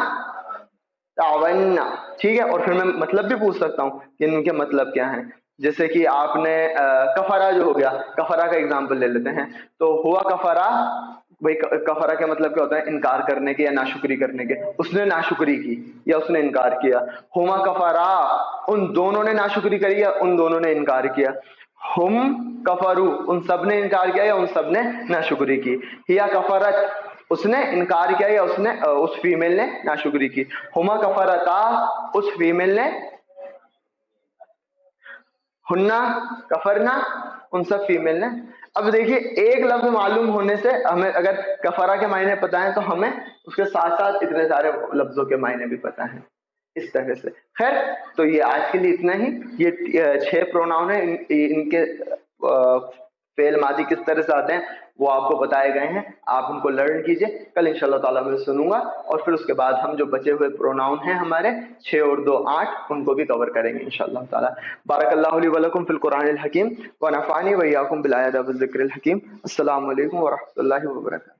तावन्ना। ठीक है। और फिर मैं मतलब भी पूछ सकता हूँ कि इनके मतलब क्या हैं। जैसे कि आपने कफरा जो हो गया, कफरा का एग्जाम्पल ले लेते हैं। तो हुआ कफरा, भाई कफरा का मतलब क्या होता है, इनकार करने के या नाशुक्री करने के। उसने नाशुक्री की या उसने इनकार किया। हुमा कफरा, उन दोनों ने नाशुक्री करी या उन दोनों ने इनकार किया। हुम कफरू, उन सब ने इनकार किया या उन सब ने नाशुक्री की। हिया कफरत, उसने इनकार किया या उसने उस फीमेल ने नाशुक्री की। हुमा कफरता, उस फीमेल ने, हुन्ना कफरना, उन सब फीमेल ने। अब देखिए एक लफ्ज मालूम होने से हमें, अगर कफरा के मायने पता है तो हमें उसके साथ साथ इतने सारे लफ्जों के मायने भी पता है, इस तरह से। खैर, तो ये आज के लिए इतना ही। ये 6 प्रोनाउन है, इनके फेल मादी किस तरह से आते हैं वो आपको बताए गए हैं, आप उनको लर्न कीजिए। कल इंशाल्लाह ताला मैं सुनूंगा और फिर उसके बाद हम जो बचे हुए प्रोनाउन हैं हमारे 6 और 2 8 उनको भी कवर करेंगे इंशाल्लाह ताला। बारकल्लाहु ली व लकुम फिल कुरानिल हकीम व नफ़अनी व इय्याकुम बिल आयाति व ज़िक्रिल हकीम। अस्सलामु अलैकुम व रहमतुल्लाहि व बरकातुहू।